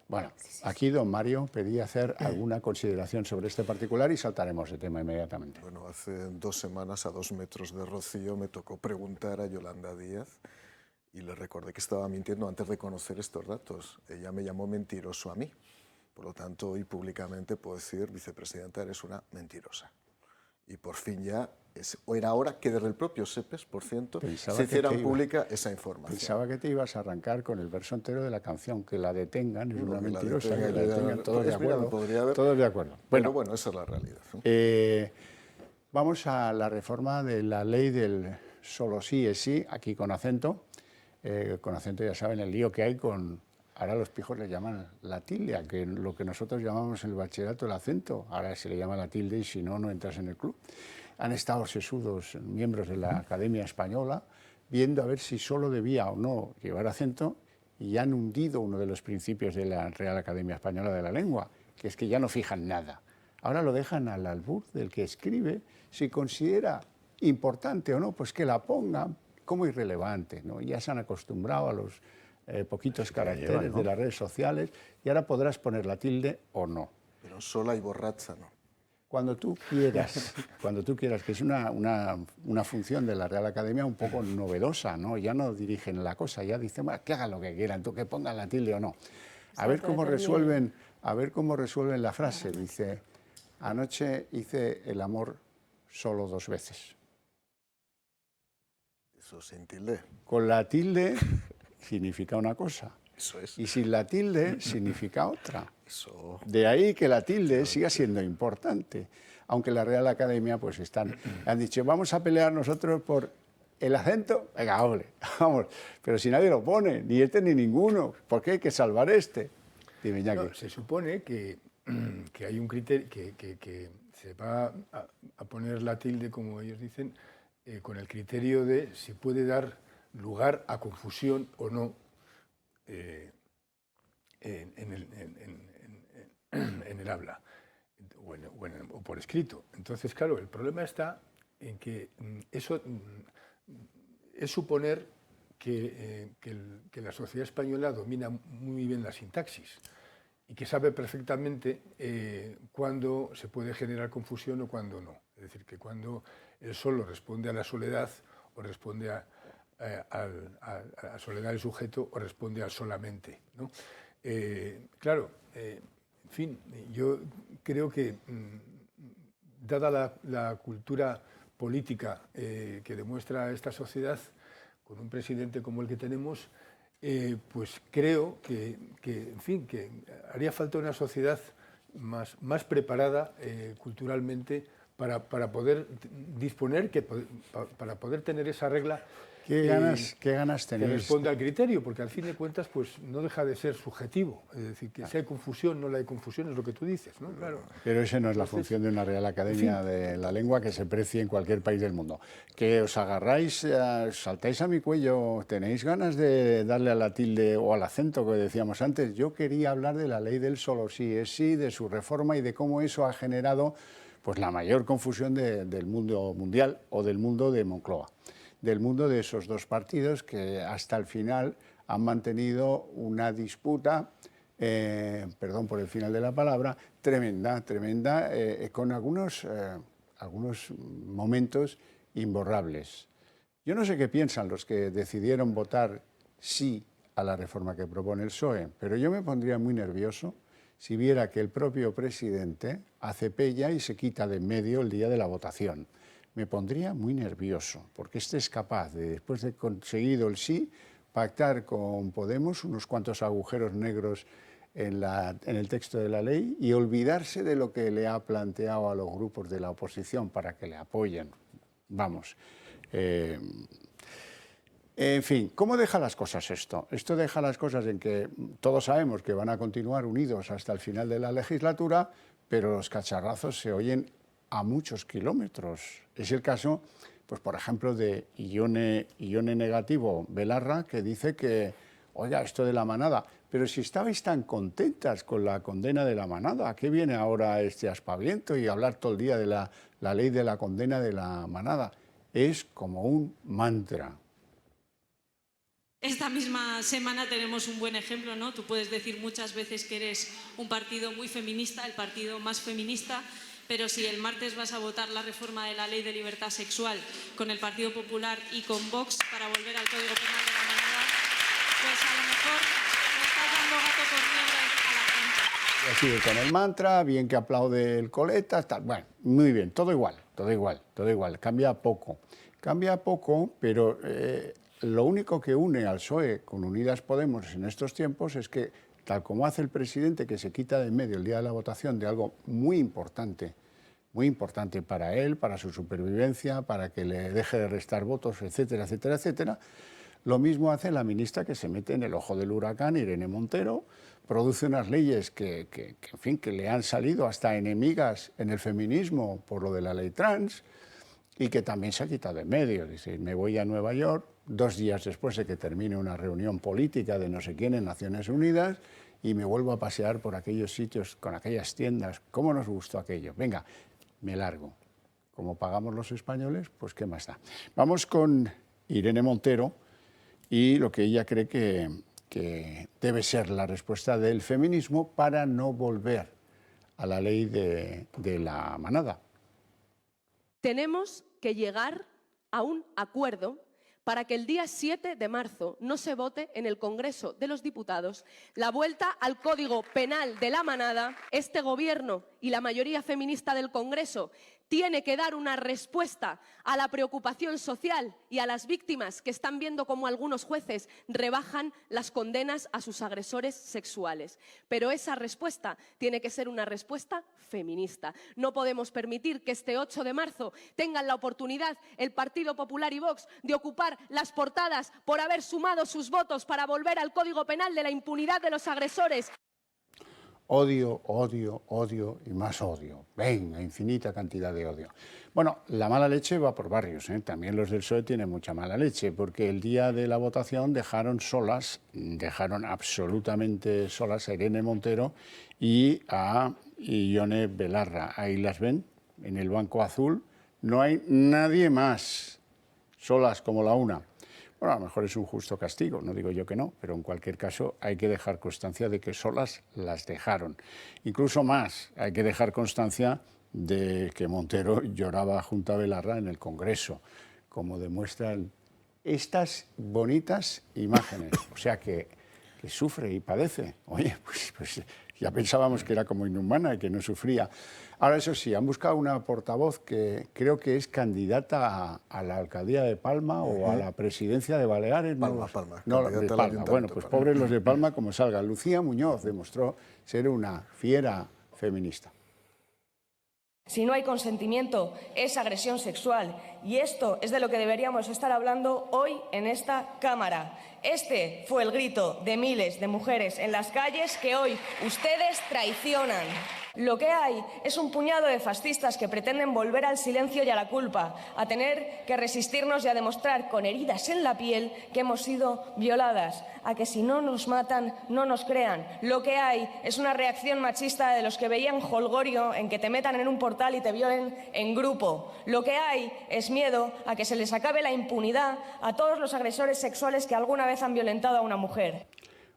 Bueno, aquí don Mario pedía hacer alguna consideración sobre este particular y saltaremos de tema inmediatamente. Bueno, hace 2 semanas, a 2 metros de Rocío, me tocó preguntar a Yolanda Díaz y le recordé que estaba mintiendo antes de conocer estos datos. Ella me llamó mentiroso a mí. Por lo tanto, hoy públicamente puedo decir, vicepresidenta, eres una mentirosa. Y por fin ya era hora que desde el propio SEPES, por ciento, se hiciera pública esa información. Pensaba que te ibas a arrancar con el verso entero de la canción, que la detengan, es una mentirosa, que la detengan, todos de acuerdo. Todos de acuerdo. Pero bueno, esa es la realidad. Vamos a la reforma de la ley del solo sí es sí, aquí con acento. Con acento ya saben el lío que hay con... Ahora los pijos le llaman la tilde, a que lo que nosotros llamamos en el bachillerato el acento, ahora se le llama la tilde y si no, no entras en el club. Han estado sesudos miembros de la Academia Española viendo a ver si solo debía o no llevar acento y han hundido uno de los principios de la Real Academia Española de la Lengua, que es que ya no fijan nada. Ahora lo dejan al albur del que escribe, si considera importante o no, pues que la ponga como irrelevante, ¿no? Ya se han acostumbrado a los poquitos caracteres de las redes sociales y ahora podrás poner la tilde o no. Pero sola y borracha no. Cuando tú quieras, que es una función de la Real Academia un poco novedosa, ¿no? Ya no dirigen la cosa, ya dicen, bueno, que hagan lo que quieran, tú que pongan la tilde o no. A ver cómo resuelven la frase. Dice, anoche hice el amor solo 2 veces. Eso sin tilde. Con la tilde significa una cosa. Eso es. Y sin la tilde significa otra. Eso. De ahí que la tilde siga siendo importante. Aunque la Real Academia pues han dicho, vamos a pelear nosotros por el acento. Venga, hombre, vamos. Pero si nadie lo pone, ni este ni ninguno. ¿Por qué hay que salvar este? Dime, Iñaki. No, se supone que hay un criterio, que se va a poner la tilde, como ellos dicen, con el criterio de si puede dar lugar a confusión o no en el habla o por escrito. Entonces, claro, el problema está en que eso es suponer que la sociedad española domina muy bien la sintaxis y que sabe perfectamente cuándo se puede generar confusión o cuándo no. Es decir, que cuando el solo responde a la soledad o responde a soledad del sujeto o responde al solamente, ¿no? Claro, en fin, yo creo que dada la cultura política que demuestra esta sociedad, con un presidente como el que tenemos, pues creo que, en fin, que haría falta una sociedad más preparada culturalmente para poder disponer, para poder tener esa regla. ¿Qué ganas tenéis? Que responda al criterio, porque al fin de cuentas pues no deja de ser subjetivo. Es decir, que si hay confusión, no la hay confusión, es lo que tú dices, ¿no? Claro. Pero esa no es la función de una Real Academia de la Lengua que se precie en cualquier país del mundo. Que os agarráis, saltáis a mi cuello, tenéis ganas de darle a la tilde o al acento que decíamos antes. Yo quería hablar de la ley del solo sí es sí, de su reforma y de cómo eso ha generado pues la mayor confusión del mundo mundial o del mundo de Moncloa, del mundo de esos 2 partidos que hasta el final han mantenido una disputa, perdón por el final de la palabra, tremenda, con algunos momentos imborrables. Yo no sé qué piensan los que decidieron votar sí a la reforma que propone el PSOE, pero yo me pondría muy nervioso si viera que el propio presidente hace pella y se quita de en medio el día de la votación. Me pondría muy nervioso, porque este es capaz de, después de conseguido el sí, pactar con Podemos unos cuantos agujeros negros en el texto de la ley y olvidarse de lo que le ha planteado a los grupos de la oposición para que le apoyen. Vamos. En fin, ¿cómo deja las cosas esto? Esto deja las cosas en que todos sabemos que van a continuar unidos hasta el final de la legislatura, pero los cacharrazos se oyen a muchos kilómetros. Es el caso, pues por ejemplo, de Ione negativo Belarra, que dice que, oiga, esto de la manada, pero si estabais tan contentas con la condena de la manada, ¿a qué viene ahora este aspaviento y hablar todo el día de la ley de la condena de la manada? Es como un mantra. Esta misma semana tenemos un buen ejemplo, ¿no? Tú puedes decir muchas veces que eres un partido muy feminista, el partido más feminista, pero si el martes vas a votar la reforma de la Ley de Libertad Sexual con el Partido Popular y con Vox para volver al Código Penal de la manada, pues a lo mejor le estás dando gato por liebre a la gente. Sigue con el mantra, bien que aplaude el Coleta, tal. Bueno, muy bien, todo igual. Cambia poco, pero lo único que une al PSOE con Unidas Podemos en estos tiempos es que, tal como hace el presidente, que se quita de en medio el día de la votación de algo muy importante para él, para su supervivencia, para que le deje de restar votos, etcétera, etcétera, etcétera, lo mismo hace la ministra que se mete en el ojo del huracán, Irene Montero, produce unas leyes que le han salido hasta enemigas en el feminismo por lo de la ley trans y que también se ha quitado de en medio. Dice, me voy a Nueva York 2 días después de que termine una reunión política de no sé quién en Naciones Unidas y me vuelvo a pasear por aquellos sitios con aquellas tiendas. ¿Cómo nos gustó aquello? Venga, me largo. Como pagamos los españoles, pues qué más da. Vamos con Irene Montero y lo que ella cree que debe ser la respuesta del feminismo para no volver a la ley de la manada. Tenemos que llegar a un acuerdo para que el día 7 de marzo no se vote en el Congreso de los Diputados la vuelta al Código Penal de la manada. Este Gobierno y la mayoría feminista del Congreso tiene que dar una respuesta a la preocupación social y a las víctimas que están viendo cómo algunos jueces rebajan las condenas a sus agresores sexuales. Pero esa respuesta tiene que ser una respuesta feminista. No podemos permitir que este 8 de marzo tengan la oportunidad el Partido Popular y Vox de ocupar las portadas por haber sumado sus votos para volver al Código Penal de la impunidad de los agresores. Odio, odio, odio y más odio. Venga, infinita cantidad de odio. Bueno, la mala leche va por barrios, ¿eh? También los del PSOE tienen mucha mala leche, porque el día de la votación dejaron absolutamente solas a Irene Montero y a Ione Belarra. Ahí las ven, en el banco azul. No hay nadie más, solas como la una. Bueno, a lo mejor es un justo castigo, no digo yo que no, pero en cualquier caso hay que dejar constancia de que solas las dejaron. Incluso más, hay que dejar constancia de que Montero lloraba junto a Belarra en el Congreso, como demuestran estas bonitas imágenes. O sea que sufre y padece. Oye, pues ya pensábamos que era como inhumana y que no sufría. Ahora, eso sí, han buscado una portavoz que creo que es candidata a la alcaldía de Palma o a la presidencia de Baleares. Palma. No, de Palma. Bueno, pues pobres los de Palma como salgan. Lucía Muñoz demostró ser una fiera feminista. Si no hay consentimiento, es agresión sexual. Y esto es de lo que deberíamos estar hablando hoy en esta Cámara. Este fue el grito de miles de mujeres en las calles que hoy ustedes traicionan. Lo que hay es un puñado de fascistas que pretenden volver al silencio y a la culpa, a tener que resistirnos y a demostrar con heridas en la piel que hemos sido violadas, a que si no nos matan, no nos crean. Lo que hay es una reacción machista de los que veían jolgorio en que te metan en un portal y te violen en grupo. Lo que hay es miedo a que se les acabe la impunidad a todos los agresores sexuales que alguna vez han violentado a una mujer.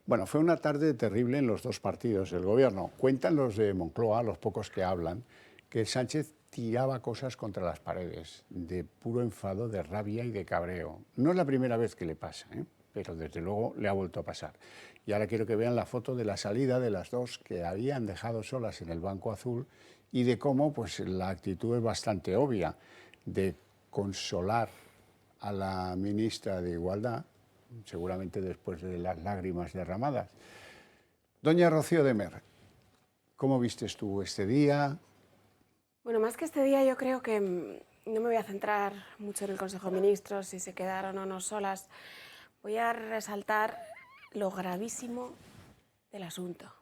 Bueno, fue una tarde terrible en los dos partidos del gobierno. Cuentan los de Moncloa, los pocos que hablan, que Sánchez tiraba cosas contra las paredes, de puro enfado, de rabia y de cabreo. No es la primera vez que le pasa, pero desde luego le ha vuelto a pasar. Y ahora quiero que vean la foto de la salida de las dos que habían dejado solas en el banco azul y de cómo pues, la actitud es bastante obvia, de consolar a la ministra de Igualdad, seguramente después de las lágrimas derramadas. Doña Rocío de Mer, ¿cómo vistes tú este día? Bueno, más que este día yo creo que no me voy a centrar mucho en el Consejo de Ministros, si se quedaron o no solas. Voy a resaltar lo gravísimo del asunto.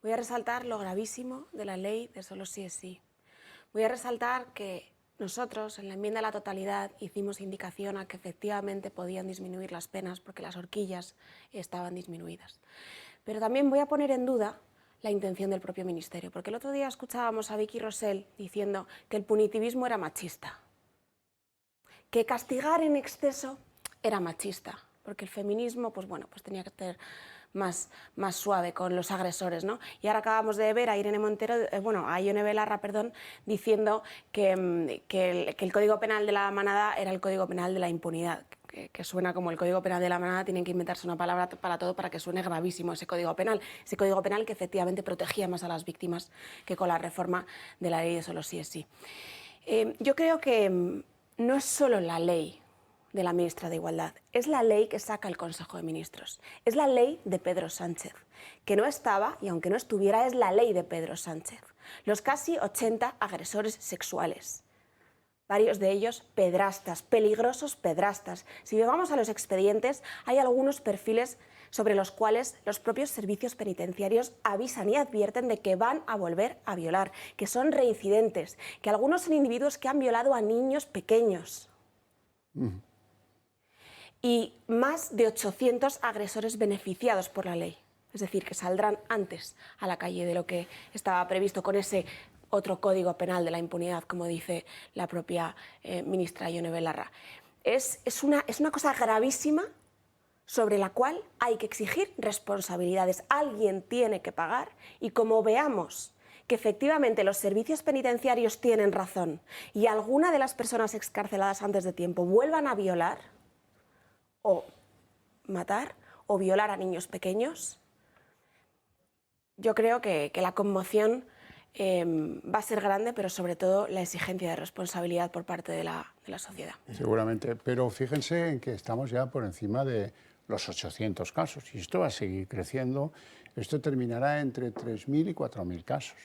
Voy a resaltar lo gravísimo de la ley de solo sí es sí. Voy a resaltar que nosotros en la enmienda a la totalidad hicimos indicación a que efectivamente podían disminuir las penas porque las horquillas estaban disminuidas. Pero también voy a poner en duda la intención del propio Ministerio, porque el otro día escuchábamos a Vicky Rosell diciendo que el punitivismo era machista, que castigar en exceso era machista, porque el feminismo pues tenía que ser más suave con los agresores, ¿no? Y ahora acabamos de ver a Ione Belarra, diciendo que el Código Penal de la Manada era el Código Penal de la impunidad, que suena como el Código Penal de la Manada. Tienen que inventarse una palabra para todo para que suene gravísimo ese Código Penal que efectivamente protegía más a las víctimas que con la reforma de la ley de solo sí es sí. Yo creo que no es solo la ley de la ministra de Igualdad, es la ley que saca el Consejo de Ministros, es la ley de Pedro Sánchez, que no estaba, y aunque no estuviera, es la ley de Pedro Sánchez. Los casi 80 agresores sexuales, varios de ellos pedrastas, peligrosos pedrastas. Si vamos a los expedientes, hay algunos perfiles sobre los cuales los propios servicios penitenciarios avisan y advierten de que van a volver a violar, que son reincidentes, que algunos son individuos que han violado a niños pequeños. Y más de 800 agresores beneficiados por la ley, es decir, que saldrán antes a la calle de lo que estaba previsto con ese otro Código Penal de la impunidad, como dice la propia ministra Ione Belarra. Es una cosa gravísima sobre la cual hay que exigir responsabilidades. Alguien tiene que pagar y como veamos que efectivamente los servicios penitenciarios tienen razón y alguna de las personas excarceladas antes de tiempo vuelvan a violar o matar o violar a niños pequeños, yo creo que la conmoción va a ser grande, pero sobre todo la exigencia de responsabilidad por parte de la sociedad. Seguramente, pero fíjense en que estamos ya por encima de los 800 casos y esto va a seguir creciendo. Esto terminará entre 3.000 y 4.000 casos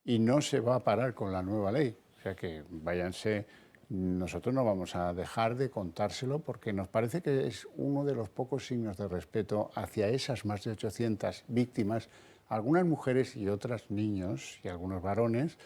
y no se va a parar con la nueva ley. O sea que váyanse, nosotros no vamos a dejar de contárselo porque nos parece que es uno de los pocos signos de respeto hacia esas más de 800 víctimas, algunas mujeres y otras niños y algunos varones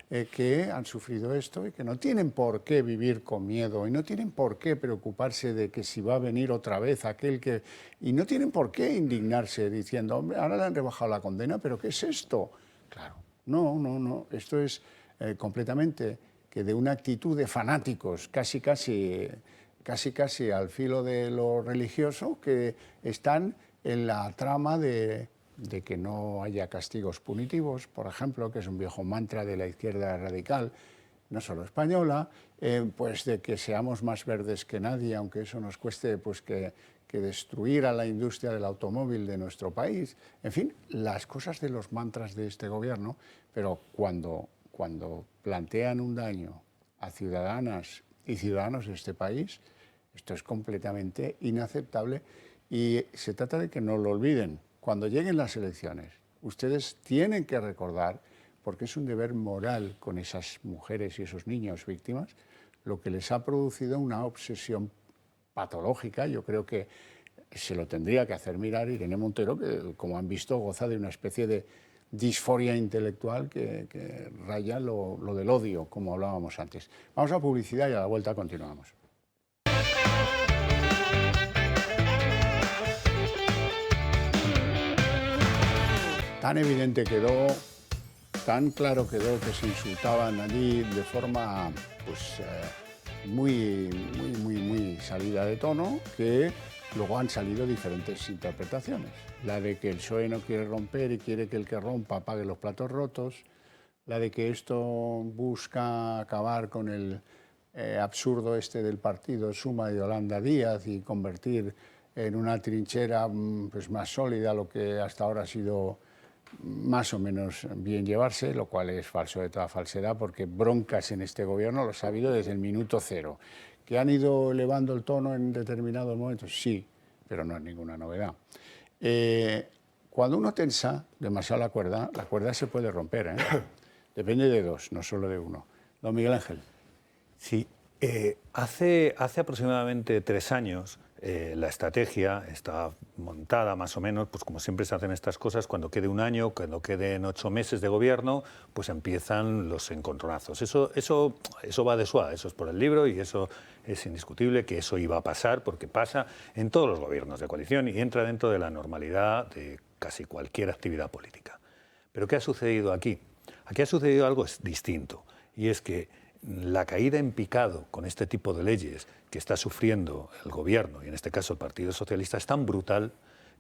que han sufrido esto y que no tienen por qué vivir con miedo y no tienen por qué preocuparse de que si va a venir otra vez aquel que... Y no tienen por qué indignarse diciendo, hombre, ahora le han rebajado la condena, pero ¿qué es esto? Claro, no, esto es completamente que de una actitud de fanáticos, casi al filo de lo religioso, que están en la trama de que no haya castigos punitivos, por ejemplo, que es un viejo mantra de la izquierda radical, no solo española, pues de que seamos más verdes que nadie, aunque eso nos cueste pues que destruir a la industria del automóvil de nuestro país. En fin, las cosas de los mantras de este gobierno, pero cuando plantean un daño a ciudadanas y ciudadanos de este país, esto es completamente inaceptable y se trata de que no lo olviden. Cuando lleguen las elecciones, ustedes tienen que recordar, porque es un deber moral con esas mujeres y esos niños víctimas, lo que les ha producido una obsesión patológica. Yo creo que se lo tendría que hacer mirar Irene Montero, que como han visto goza de una especie de disforia intelectual que raya lo del odio, como hablábamos antes. Vamos a publicidad y a la vuelta continuamos. Tan evidente quedó, tan claro quedó que se insultaban allí de forma pues, muy salida de tono, que luego han salido diferentes interpretaciones. La de que el PSOE no quiere romper y quiere que el que rompa pague los platos rotos, la de que esto busca acabar con el absurdo este del partido Suma de Yolanda Díaz y convertir en una trinchera pues, más sólida lo que hasta ahora ha sido más o menos bien llevarse, lo cual es falso de toda falsedad, porque broncas en este gobierno los ha habido desde el minuto cero. ¿Que han ido elevando el tono en determinados momentos? Sí, pero no es ninguna novedad. Cuando uno tensa demasiado la cuerda se puede romper, Depende de dos, no solo de uno. Don Miguel Ángel. Sí, hace aproximadamente 3 años la estrategia está montada más o menos, pues como siempre se hacen estas cosas, cuando quede un año, cuando queden 8 meses de gobierno, pues empiezan los encontronazos. Eso va de suave, eso es por el libro y eso es indiscutible que eso iba a pasar, porque pasa en todos los gobiernos de coalición y entra dentro de la normalidad de casi cualquier actividad política. Pero ¿qué ha sucedido aquí? Aquí ha sucedido algo distinto, y es que la caída en picado con este tipo de leyes que está sufriendo el gobierno, y en este caso el Partido Socialista, es tan brutal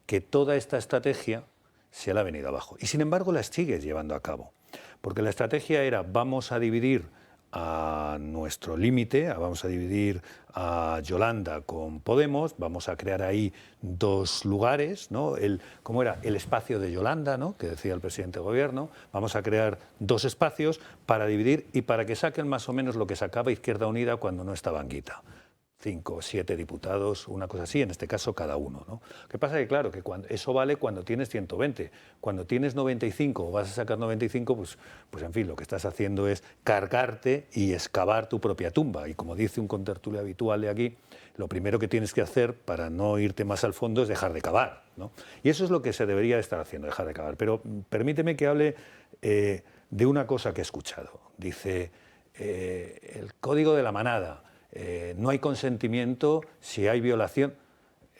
que toda esta estrategia se le ha venido abajo. Y sin embargo la sigue llevando a cabo, porque la estrategia era: vamos a dividir a nuestro límite, vamos a dividir a Yolanda con Podemos, vamos a crear ahí 2 lugares, ¿no? ¿Cómo era? El espacio de Yolanda, ¿no?, que decía el presidente del gobierno. Vamos a crear 2 espacios para dividir y para que saquen más o menos lo que sacaba Izquierda Unida cuando no estaba Anguita. 5 o 7 diputados, una cosa así, en este caso cada uno, ¿no? Lo que pasa es que, claro, que eso vale cuando tienes 120. Cuando tienes 95 o vas a sacar 95, pues en fin, lo que estás haciendo es cargarte y excavar tu propia tumba. Y como dice un contertulio habitual de aquí, lo primero que tienes que hacer para no irte más al fondo es dejar de cavar, ¿no? Y eso es lo que se debería estar haciendo, dejar de cavar. Pero permíteme que hable de una cosa que he escuchado. Dice, el código de la manada. No hay consentimiento si hay violación.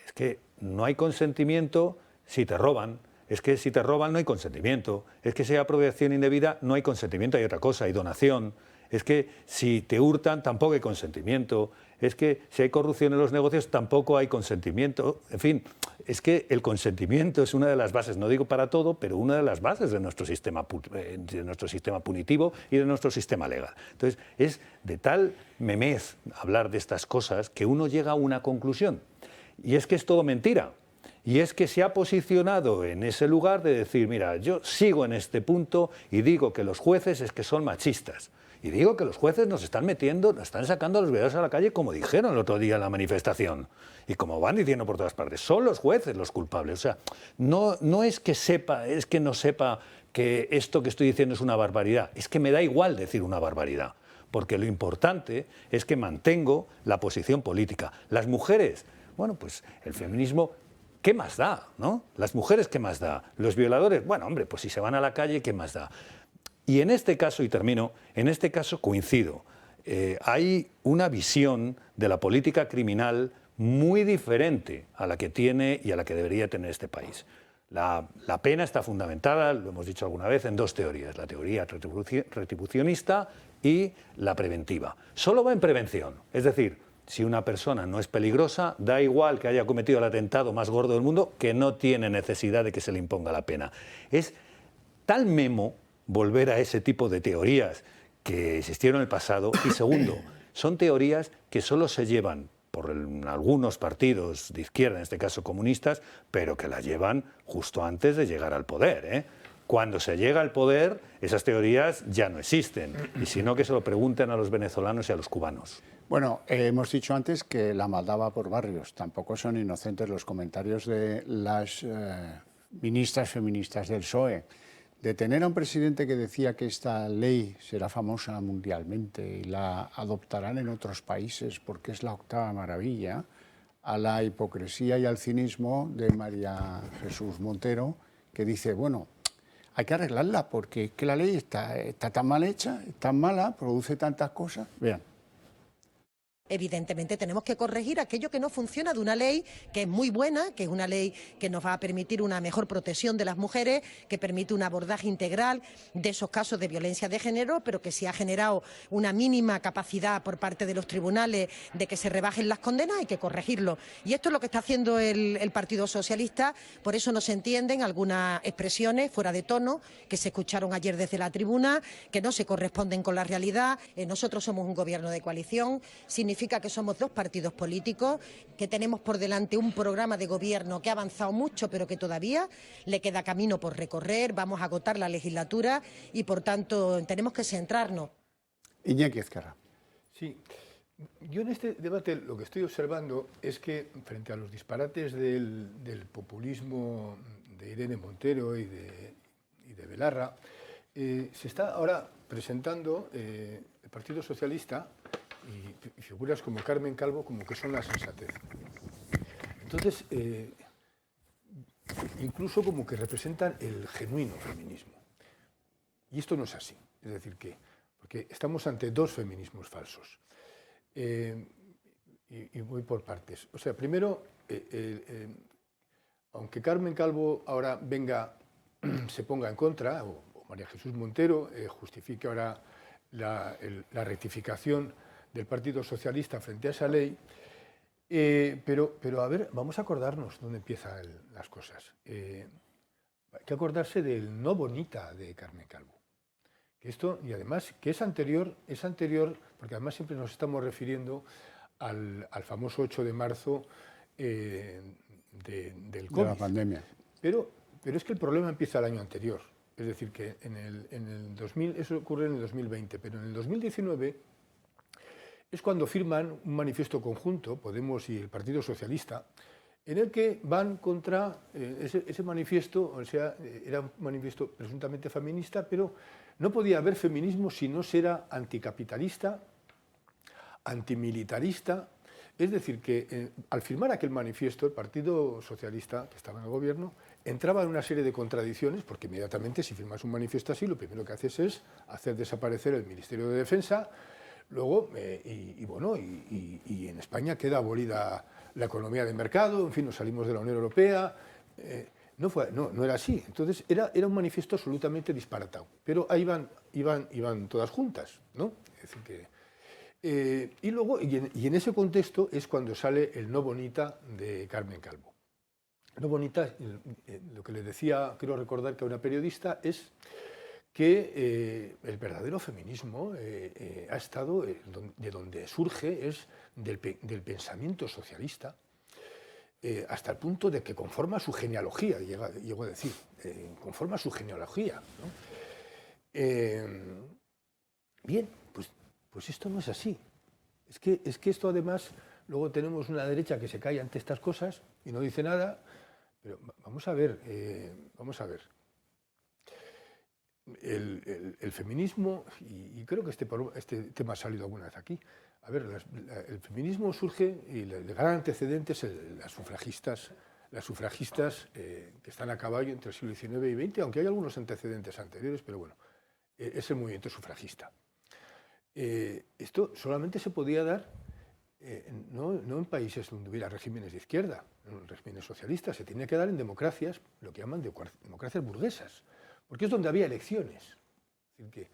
Es que no hay consentimiento si te roban. Es que si te roban no hay consentimiento. Es que si hay apropiación indebida no hay consentimiento, hay otra cosa, hay donación. Es que si te hurtan tampoco hay consentimiento. Es que si hay corrupción en los negocios tampoco hay consentimiento. En fin, es que el consentimiento es una de las bases, no digo para todo, pero una de las bases de nuestro sistema punitivo y de nuestro sistema legal. Entonces, es de tal memez hablar de estas cosas que uno llega a una conclusión. Y es que es todo mentira. Y es que se ha posicionado en ese lugar de decir, mira, yo sigo en este punto y digo que los jueces es que son machistas. Y digo que los jueces nos están metiendo, nos están sacando a los veedores a la calle, como dijeron el otro día en la manifestación. Y como van diciendo por todas partes, son los jueces los culpables. O sea, no es que sepa, es que no sepa que esto que estoy diciendo es una barbaridad. Es que me da igual decir una barbaridad. Porque lo importante es que mantengo la posición política. Las mujeres, bueno, pues el feminismo, ¿qué más da, no? Las mujeres, ¿qué más da? Los violadores, bueno, hombre, pues si se van a la calle, ¿qué más da? Y en este caso, y termino, en este caso coincido. Hay una visión de la política criminal muy diferente a la que tiene y a la que debería tener este país. La pena está fundamentada, lo hemos dicho alguna vez, en 2 teorías. La teoría retribucionista y la preventiva. Solo va en prevención. Es decir, si una persona no es peligrosa, da igual que haya cometido el atentado más gordo del mundo, que no tiene necesidad de que se le imponga la pena. Es tal memo volver a ese tipo de teorías que existieron en el pasado. Y segundo, son teorías que solo se llevan por algunos partidos de izquierda, en este caso comunistas, pero que las llevan justo antes de llegar al poder, ¿eh? Cuando se llega al poder, esas teorías ya no existen. Y si no, que se lo pregunten a los venezolanos y a los cubanos. Bueno, hemos dicho antes que la maldad va por barrios. Tampoco son inocentes los comentarios de las ministras feministas del PSOE. De tener a un presidente que decía que esta ley será famosa mundialmente y la adoptarán en otros países porque es la 8ª maravilla, a la hipocresía y al cinismo de María Jesús Montero, que dice, bueno, hay que arreglarla porque es que la ley está tan mal hecha, tan mala, produce tantas cosas. Vean. Evidentemente tenemos que corregir aquello que no funciona de una ley que es muy buena, que es una ley que nos va a permitir una mejor protección de las mujeres, que permite un abordaje integral de esos casos de violencia de género, pero que sí ha generado una mínima capacidad por parte de los tribunales de que se rebajen las condenas. Hay que corregirlo. Y esto es lo que está haciendo el Partido Socialista. Por eso no se entienden algunas expresiones fuera de tono que se escucharon ayer desde la tribuna, que no se corresponden con la realidad. Nosotros somos un gobierno de coalición. Significa que somos 2 partidos políticos, que tenemos por delante un programa de gobierno que ha avanzado mucho, pero que todavía le queda camino por recorrer. Vamos a agotar la legislatura y, por tanto, tenemos que centrarnos. Iñaki Ezquerra. Sí, yo en este debate lo que estoy observando es que, frente a los disparates del populismo de Irene Montero y de Belarra, se está ahora presentando el Partido Socialista y figuras como Carmen Calvo como que son la sensatez. Entonces, incluso como que representan el genuino feminismo. Y esto no es así. Es decir, porque estamos ante dos feminismos falsos. Y voy por partes. O sea, primero, aunque Carmen Calvo ahora se ponga en contra, o María Jesús Montero justifique ahora la rectificación del Partido Socialista frente a esa ley, pero a ver, vamos a acordarnos dónde empiezan las cosas. Hay que acordarse del no bonita de Carmen Calvo. Y además que es anterior, porque además siempre nos estamos refiriendo al famoso 8 de marzo del COVID. De la pandemia. Pero es que el problema empieza el año anterior. Es decir, que en el 2000, eso ocurre en el 2020, pero en el 2019 es cuando firman un manifiesto conjunto, Podemos y el Partido Socialista, en el que van contra ese manifiesto, o sea, era un manifiesto presuntamente feminista, pero no podía haber feminismo si no se era anticapitalista, antimilitarista. Es decir, que al firmar aquel manifiesto, el Partido Socialista, que estaba en el gobierno, entraba en una serie de contradicciones, porque inmediatamente si firmas un manifiesto así, lo primero que haces es hacer desaparecer el Ministerio de Defensa. Luego, y en España queda abolida la economía de mercado, en fin, nos salimos de la Unión Europea. No era así. Entonces, era un manifiesto absolutamente disparatado. Pero ahí iban todas juntas, ¿no? Es decir, que... y en ese contexto es cuando sale el no bonita de Carmen Calvo. No bonita, lo que le decía, quiero recordar que a una periodista, es que el verdadero feminismo ha estado, de donde surge, es del pensamiento socialista, hasta el punto de que conforma su genealogía, llegó a decir, conforma su genealogía, ¿no? Bien, pues esto no es así. Es que esto además, luego tenemos una derecha que se calla ante estas cosas y no dice nada, pero vamos a ver. El feminismo, y creo que este tema ha salido alguna vez aquí, a ver, el feminismo surge, y el gran antecedente es las sufragistas que están a caballo entre el siglo XIX y XX, aunque hay algunos antecedentes anteriores, pero bueno, es el movimiento sufragista. Esto solamente se podía dar no en países donde hubiera regímenes de izquierda, en regímenes socialistas, se tenía que dar en democracias, lo que llaman democracias burguesas, porque es donde había elecciones. Es decir,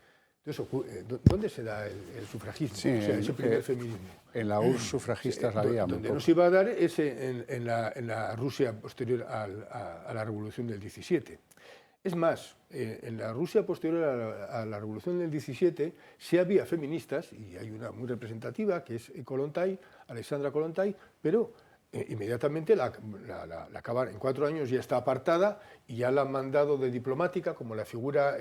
¿dónde se da el sufragismo? Sí, o sea, ese primer feminismo. En la URSS sufragistas la había. Donde no se iba a dar es en la Rusia posterior a la Revolución del 17. Es más, en la Rusia posterior a la Revolución del 17 sí había feministas, y hay una muy representativa, que es Kollontai, Alexandra Kollontai, pero inmediatamente la acaban, en 4 años ya está apartada y ya la han mandado de diplomática, como la figura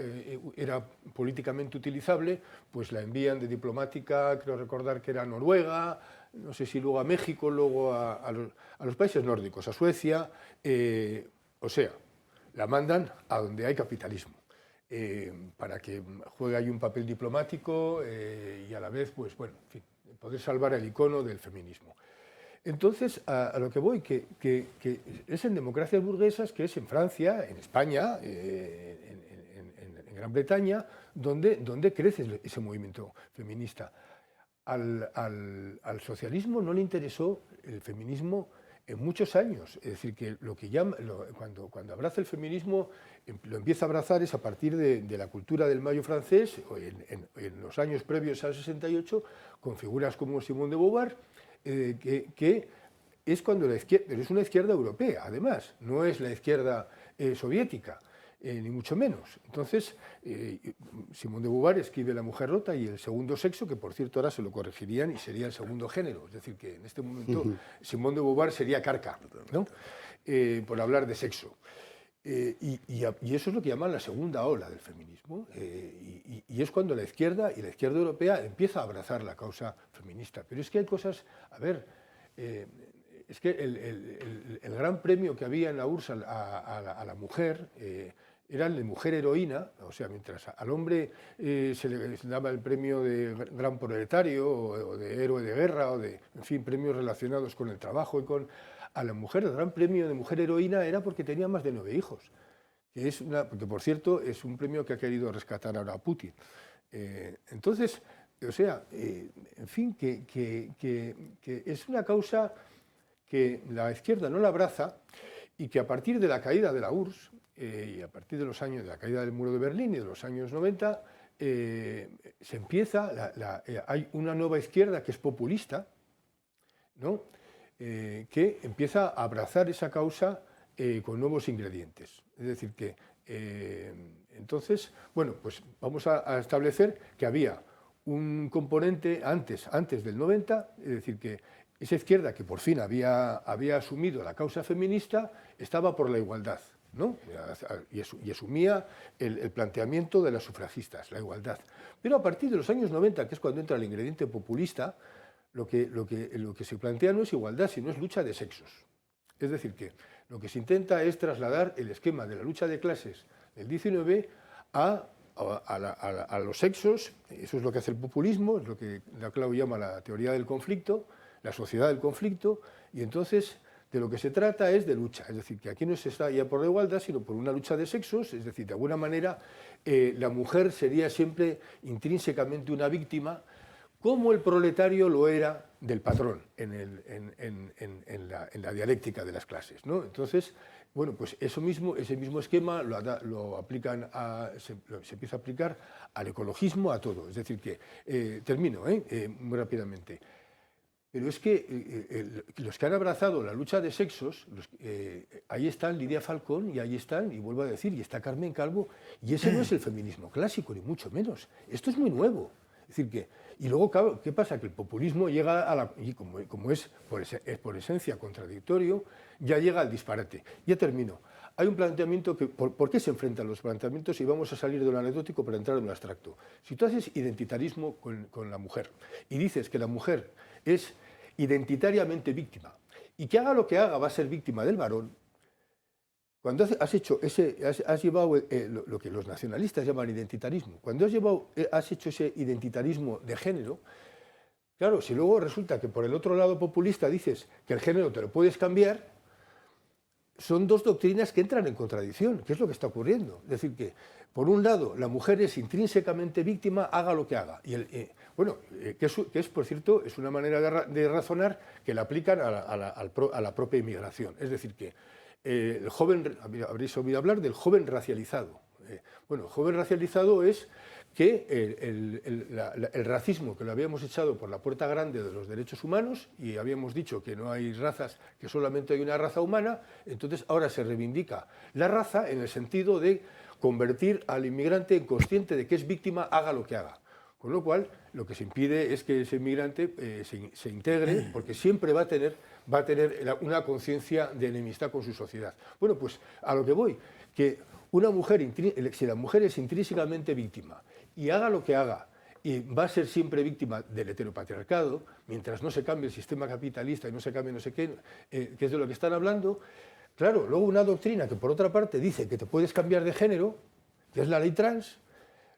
era políticamente utilizable, pues la envían de diplomática, creo recordar que era a Noruega, no sé si luego a México, luego a los países nórdicos, a Suecia, o sea, la mandan a donde hay capitalismo, para que juegue ahí un papel diplomático y a la vez, pues bueno, en fin, poder salvar el icono del feminismo. Entonces, a lo que voy, que es en democracias burguesas, que es en Francia, en España, en Gran Bretaña, donde crece ese movimiento feminista. Al socialismo no le interesó el feminismo en muchos años. Es decir, que cuando abraza el feminismo, lo empieza a abrazar es a partir de la cultura del Mayo francés, o en los años previos al 68, con figuras como Simone de Beauvoir, que es cuando la izquierda, pero es una izquierda europea, además, no es la izquierda soviética, ni mucho menos. Entonces, Simone de Beauvoir escribe La mujer rota y el segundo sexo, que por cierto ahora se lo corregirían y sería el segundo género, es decir, que en este momento Simone de Beauvoir sería carca, ¿no? Por hablar de sexo. Y eso es lo que llaman la segunda ola del feminismo, y es cuando la izquierda europea empieza a abrazar la causa feminista. Pero es que hay cosas, a ver, es que el gran premio que había en la URSS a la mujer era el de mujer heroína, o sea, mientras al hombre se le daba el premio de gran proletario o de héroe de guerra o de, en fin, premios relacionados con el trabajo y a la mujer el gran premio de mujer heroína era porque tenía más de 9 hijos, porque por cierto es un premio que ha querido rescatar ahora Putin. Entonces, o sea, en fin, que es una causa que la izquierda no la abraza y que a partir de la caída de la URSS y a partir de los años de la caída del muro de Berlín y de los años 90, se empieza, hay una nueva izquierda que es populista, ¿no? Que empieza a abrazar esa causa con nuevos ingredientes. Es decir, que entonces, bueno, pues vamos a establecer que había un componente antes del 90, es decir, que esa izquierda que por fin había asumido la causa feminista estaba por la igualdad, ¿no? Y asumía el planteamiento de las sufragistas, la igualdad. Pero a partir de los años 90, que es cuando entra el ingrediente populista, lo que se plantea no es igualdad, sino es lucha de sexos. Es decir, que lo que se intenta es trasladar el esquema de la lucha de clases del 19 a los sexos. Eso es lo que hace el populismo, es lo que Laclau llama la teoría del conflicto, la sociedad del conflicto, y entonces de lo que se trata es de lucha, es decir, que aquí no se está ya por la igualdad, sino por una lucha de sexos, es decir, de alguna manera la mujer sería siempre intrínsecamente una víctima, como el proletario lo era del patrón en la dialéctica de las clases, ¿no? Entonces, bueno, pues ese mismo esquema lo aplican se empieza a aplicar al ecologismo, a todo. Es decir, que, termino muy rápidamente, pero es que los que han abrazado la lucha de sexos, ahí están Lidia Falcón y ahí están, y vuelvo a decir, y está Carmen Calvo, y ese no es el feminismo clásico, ni mucho menos. Esto es muy nuevo. Es decir, y luego, claro, ¿qué pasa? Que el populismo llega y como es por esencia contradictorio, ya llega al disparate. Ya termino. Hay un planteamiento que, ¿por qué se enfrentan los planteamientos? Y vamos a salir de lo anecdótico para entrar en lo abstracto. Si tú haces identitarismo con la mujer y dices que la mujer es identitariamente víctima y que haga lo que haga va a ser víctima del varón, cuando has llevado lo que los nacionalistas llaman identitarismo, cuando has hecho ese identitarismo de género, claro, si luego resulta que por el otro lado populista dices que el género te lo puedes cambiar, son dos doctrinas que entran en contradicción, que es lo que está ocurriendo. Es decir, que por un lado la mujer es intrínsecamente víctima, haga lo que haga. Y que es, por cierto, es una manera de razonar que la aplican a la propia inmigración. Es decir, que el joven, habréis oído hablar del joven racializado. Bueno, el joven racializado es que el racismo que lo habíamos echado por la puerta grande de los derechos humanos y habíamos dicho que no hay razas, que solamente hay una raza humana, entonces ahora se reivindica la raza en el sentido de convertir al inmigrante en consciente de que es víctima, haga lo que haga. Con lo cual, lo que se impide es que ese inmigrante se integre, porque siempre va a tener una conciencia de enemistad con su sociedad. Bueno, pues a lo que voy, que si la mujer es intrínsecamente víctima y haga lo que haga, y va a ser siempre víctima del heteropatriarcado, mientras no se cambie el sistema capitalista y no se cambie no sé qué, que es de lo que están hablando, claro, luego una doctrina que por otra parte dice que te puedes cambiar de género, que es la ley trans,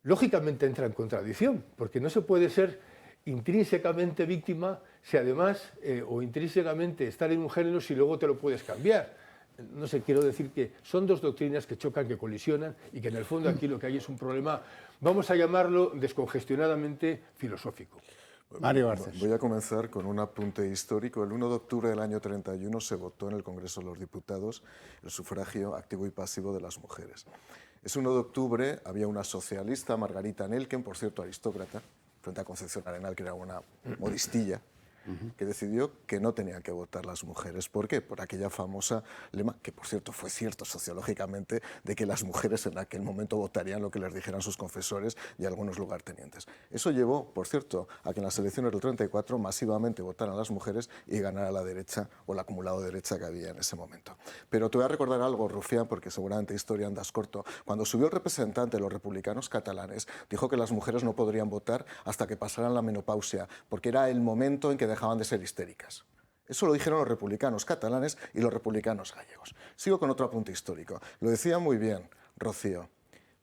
lógicamente entra en contradicción, porque no se puede ser intrínsecamente víctima si además, o intrínsecamente estar en un género si luego te lo puedes cambiar. No sé, quiero decir que son dos doctrinas que chocan, que colisionan y que en el fondo aquí lo que hay es un problema, vamos a llamarlo descongestionadamente filosófico. Mario Garcés. Voy a comenzar con un apunte histórico. El 1 de octubre del año 31 se votó en el Congreso de los Diputados el sufragio activo y pasivo de las mujeres. Ese 1 de octubre había una socialista, Margarita Nelken, por cierto aristócrata, frente a Concepción Arenal, que era una modistilla, que decidió que no tenían que votar las mujeres. ¿Por qué? Por aquella famosa lema, que por cierto fue cierto sociológicamente, de que las mujeres en aquel momento votarían lo que les dijeran sus confesores y algunos lugartenientes. Eso llevó, por cierto, a que en las elecciones del 34 masivamente votaran las mujeres y ganara la derecha o el acumulado de derecha que había en ese momento. Pero te voy a recordar algo, Rufián, porque seguramente historia andas corto. Cuando subió el representante de los republicanos catalanes, dijo que las mujeres no podrían votar hasta que pasaran la menopausia, porque era el momento en que dejaban de ser histéricas. Eso lo dijeron los republicanos catalanes y los republicanos gallegos. Sigo con otro apunte histórico. Lo decía muy bien Rocío,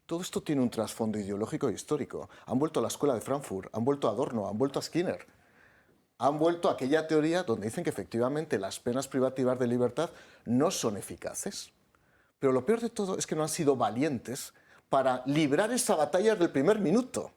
todo esto tiene un trasfondo ideológico e histórico. Han vuelto a la escuela de Frankfurt, han vuelto a Adorno, han vuelto a Skinner. Han vuelto a aquella teoría donde dicen que efectivamente las penas privativas de libertad no son eficaces. Pero lo peor de todo es que no han sido valientes para librar esa batalla desde el primer minuto.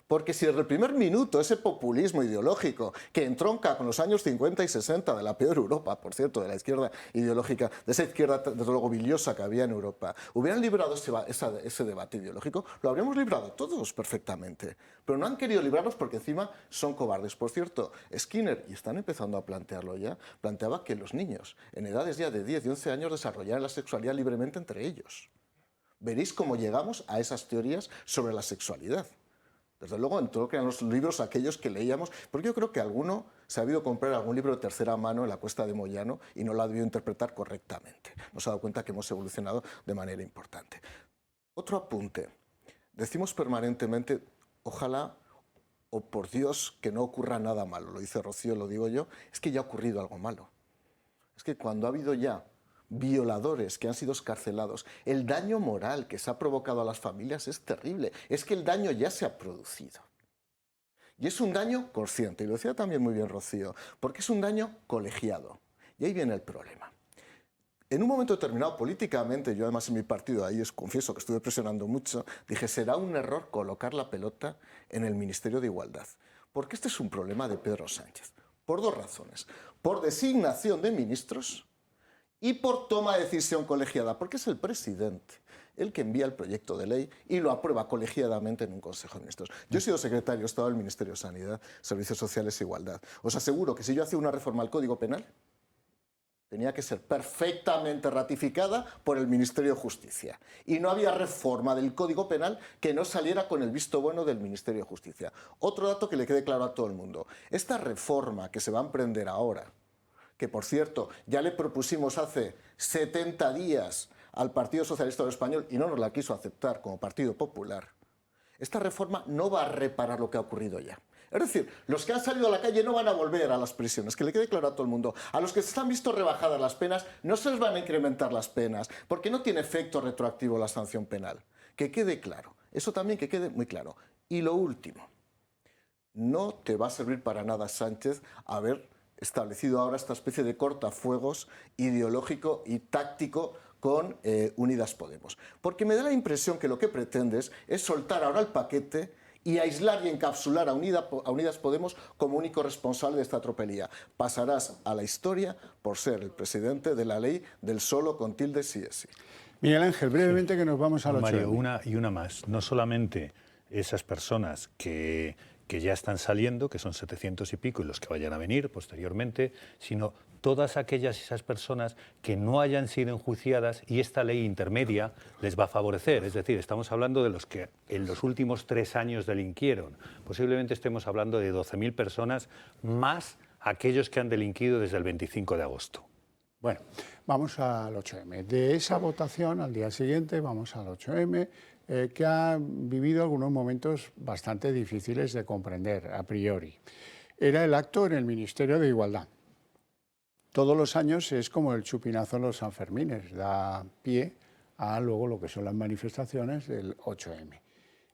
Porque si desde el primer minuto ese populismo ideológico que entronca con los años 50 y 60 de la peor Europa, por cierto, de la izquierda ideológica, de esa izquierda desde luego biliosa que había en Europa, hubieran librado ese debate ideológico, lo habríamos librado todos perfectamente. Pero no han querido librarnos porque encima son cobardes. Por cierto, Skinner, y están empezando a plantearlo ya, planteaba que los niños en edades ya de 10 y 11 años desarrollaran la sexualidad libremente entre ellos. Veréis cómo llegamos a esas teorías sobre la sexualidad. Desde luego, en todo lo que eran los libros aquellos que leíamos, porque yo creo que alguno se ha habido comprar algún libro de tercera mano en la Cuesta de Moyano y no lo ha debido interpretar correctamente. Nos ha dado cuenta que hemos evolucionado de manera importante. Otro apunte. Decimos permanentemente, ojalá o por Dios que no ocurra nada malo. Lo dice Rocío, lo digo yo. Es que ya ha ocurrido algo malo. Es que cuando ha habido ya violadores que han sido excarcelados, el daño moral que se ha provocado a las familias es terrible. Es que el daño ya se ha producido. Y es un daño consciente, y lo decía también muy bien Rocío, porque es un daño colegiado. Y ahí viene el problema. En un momento determinado, políticamente, yo además en mi partido, ahí os confieso que estuve presionando mucho, dije, será un error colocar la pelota en el Ministerio de Igualdad. Porque este es un problema de Pedro Sánchez. Por dos razones. Por designación de ministros y por toma de decisión colegiada, porque es el presidente el que envía el proyecto de ley y lo aprueba colegiadamente en un Consejo de Ministros. Yo he sido secretario de Estado del Ministerio de Sanidad, Servicios Sociales e Igualdad. Os aseguro que si yo hacía una reforma al Código Penal, tenía que ser perfectamente ratificada por el Ministerio de Justicia. Y no había reforma del Código Penal que no saliera con el visto bueno del Ministerio de Justicia. Otro dato que le quede claro a todo el mundo. Esta reforma que se va a emprender ahora, que por cierto ya le propusimos hace 70 días al Partido Socialista Obrero Español y no nos la quiso aceptar como Partido Popular, esta reforma no va a reparar lo que ha ocurrido ya. Es decir, los que han salido a la calle no van a volver a las prisiones, que le quede claro a todo el mundo. A los que se han visto rebajadas las penas no se les van a incrementar las penas, porque no tiene efecto retroactivo la sanción penal. Que quede claro, eso también que quede muy claro. Y lo último, no te va a servir para nada, Sánchez, haber establecido ahora esta especie de cortafuegos ideológico y táctico con Unidas Podemos. Porque me da la impresión que lo que pretendes es soltar ahora el paquete y aislar y encapsular a Unidas Podemos como único responsable de esta tropelía. Pasarás a la historia por ser el presidente de la ley del solo con tilde sí es sí. Miguel Ángel, brevemente que nos vamos a los Mario, una más. No solamente esas personas que ya están saliendo, que son 700 y pico, y los que vayan a venir posteriormente, sino todas aquellas esas personas que no hayan sido enjuiciadas y esta ley intermedia les va a favorecer. Es decir, estamos hablando de los que en los últimos 3 años delinquieron. Posiblemente estemos hablando de 12.000 personas, más aquellos que han delinquido desde el 25 de agosto. Bueno, vamos al 8M. De esa votación, al día siguiente, vamos al 8M, que ha vivido algunos momentos bastante difíciles de comprender a priori. Era el acto en el Ministerio de Igualdad. Todos los años es como el chupinazo en los Sanfermines, da pie a luego lo que son las manifestaciones del 8M.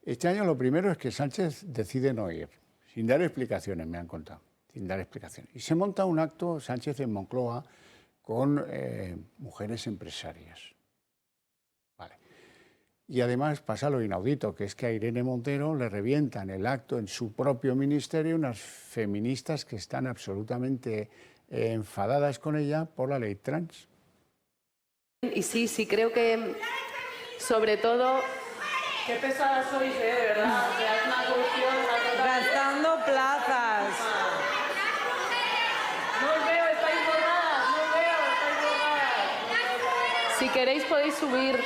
Este año lo primero es que Sánchez decide no ir, sin dar explicaciones, me han contado, sin dar explicaciones. Y se monta un acto, Sánchez en Moncloa, con mujeres empresarias. Vale. Y además pasa lo inaudito, que es que a Irene Montero le revientan el acto en su propio ministerio unas feministas que están absolutamente enfadadas con ella por la ley trans. Y sí, creo que sobre todo... Qué pesadas sois, de verdad. O sea, es una corrupción, una total... Gastando plazas. No os veo, estáis borradas, no os veo, estáis borradas. Si queréis podéis subir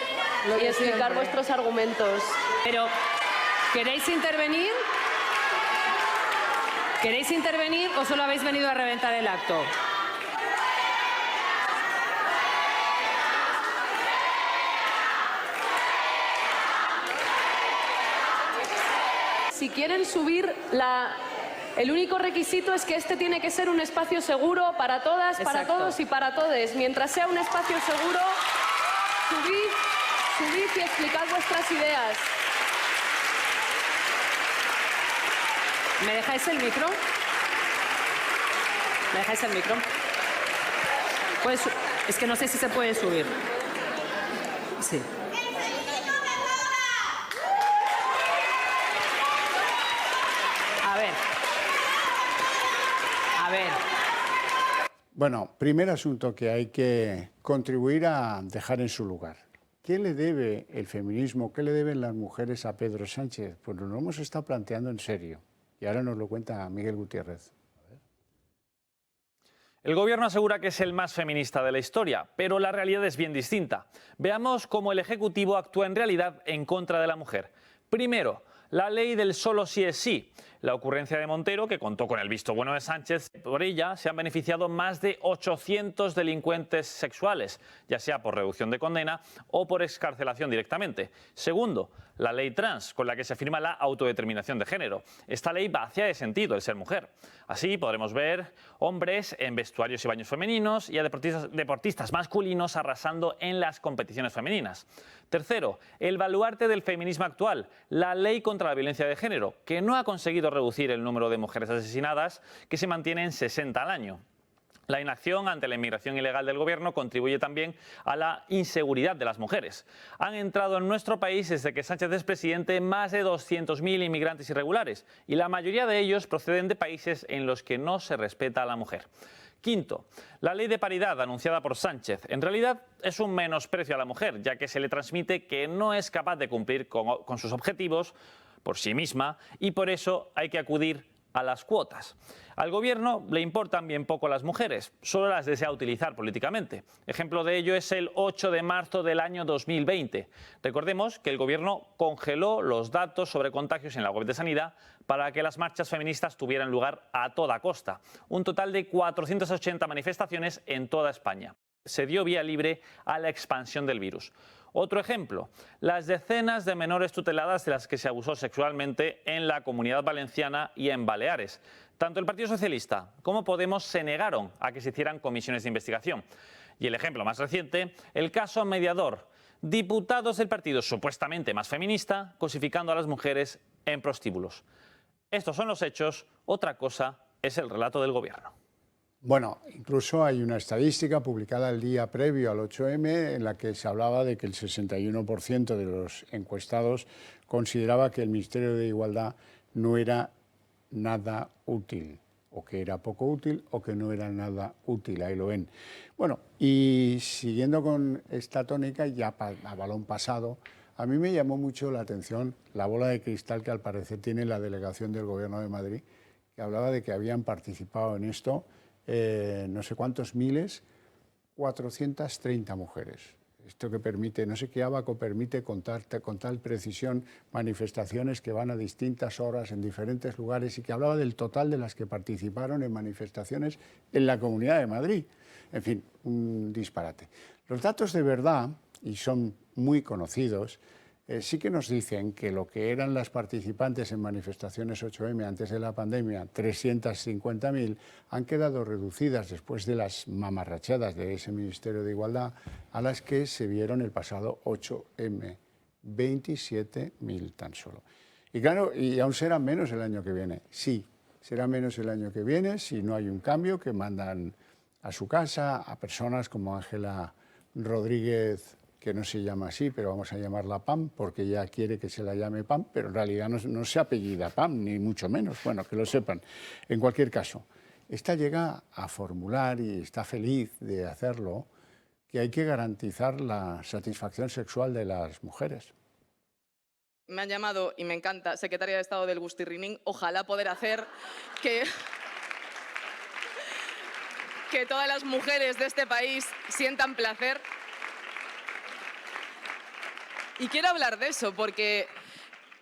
y explicar vuestros argumentos. Pero, ¿queréis intervenir? ¿Queréis intervenir o solo habéis venido a reventar el acto? Si quieren subir, el único requisito es que este tiene que ser un espacio seguro para todas, para todos y para todes. Mientras sea un espacio seguro, subid y explicad vuestras ideas. ¿Me dejáis el micro? ¿Me dejáis el micro? Es que no sé si se puede subir. Sí. A ver. Bueno, primer asunto que hay que contribuir a dejar en su lugar. ¿Qué le debe el feminismo, qué le deben las mujeres a Pedro Sánchez? Pues nos lo hemos estado planteando en serio. Y ahora nos lo cuenta Miguel Gutiérrez. El Gobierno asegura que es el más feminista de la historia, pero la realidad es bien distinta. Veamos cómo el Ejecutivo actúa en realidad en contra de la mujer. Primero, la ley del solo sí es sí. La ocurrencia de Montero, que contó con el visto bueno de Sánchez, por ella se han beneficiado más de 800 delincuentes sexuales, ya sea por reducción de condena o por excarcelación directamente. Segundo, la ley trans, con la que se afirma la autodeterminación de género. Esta ley vacía de sentido el ser mujer. Así podremos ver hombres en vestuarios y baños femeninos y a deportistas masculinos arrasando en las competiciones femeninas. Tercero, el baluarte del feminismo actual, la ley contra la violencia de género, que no ha conseguido reducir el número de mujeres asesinadas, que se mantiene en 60 al año. La inacción ante la inmigración ilegal del Gobierno contribuye también a la inseguridad de las mujeres. Han entrado en nuestro país desde que Sánchez es presidente más de 200.000 inmigrantes irregulares y la mayoría de ellos proceden de países en los que no se respeta a la mujer. Quinto, la ley de paridad anunciada por Sánchez en realidad es un menosprecio a la mujer, ya que se le transmite que no es capaz de cumplir con sus objetivos por sí misma y por eso hay que acudir a las cuotas. Al Gobierno le importan bien poco las mujeres, solo las desea utilizar políticamente. Ejemplo de ello es el 8 de marzo del año 2020. Recordemos que el Gobierno congeló los datos sobre contagios en la web de Sanidad para que las marchas feministas tuvieran lugar a toda costa. Un total de 480 manifestaciones en toda España. Se dio vía libre a la expansión del virus. Otro ejemplo, las decenas de menores tuteladas de las que se abusó sexualmente en la Comunidad Valenciana y en Baleares. Tanto el Partido Socialista como Podemos se negaron a que se hicieran comisiones de investigación. Y el ejemplo más reciente, el caso Mediador. Diputados del partido supuestamente más feminista cosificando a las mujeres en prostíbulos. Estos son los hechos, otra cosa es el relato del Gobierno. Bueno, incluso hay una estadística publicada el día previo al 8M en la que se hablaba de que el 61% de los encuestados consideraba que el Ministerio de Igualdad no era nada útil, o que era poco útil, o que no era nada útil, ahí lo ven. Bueno, y siguiendo con esta tónica, ya a balón pasado, a mí me llamó mucho la atención la bola de cristal que al parecer tiene la delegación del Gobierno de Madrid, que hablaba de que habían participado en esto no sé cuántos miles, 430 mujeres. Esto que permite, no sé qué abaco permite con tal precisión manifestaciones que van a distintas horas en diferentes lugares y que hablaba del total de las que participaron en manifestaciones en la Comunidad de Madrid. En fin, un disparate. Los datos de verdad, y son muy conocidos, sí que nos dicen que lo que eran las participantes en manifestaciones 8M antes de la pandemia, 350.000, han quedado reducidas después de las mamarrachadas de ese Ministerio de Igualdad a las que se vieron el pasado 8M, 27.000 tan solo. Y claro, y aún será menos el año que viene. Sí, será menos el año que viene si no hay un cambio que mandan a su casa a personas como Ángela Rodríguez, que no se llama así, pero vamos a llamarla Pam, porque ella quiere que se la llame Pam, pero en realidad no se apellida Pam, ni mucho menos, bueno, que lo sepan. En cualquier caso, esta llega a formular, y está feliz de hacerlo, que hay que garantizar la satisfacción sexual de las mujeres. Me han llamado, y me encanta, secretaria de Estado del Gustirrinín, ojalá poder hacer que todas las mujeres de este país sientan placer. Y quiero hablar de eso porque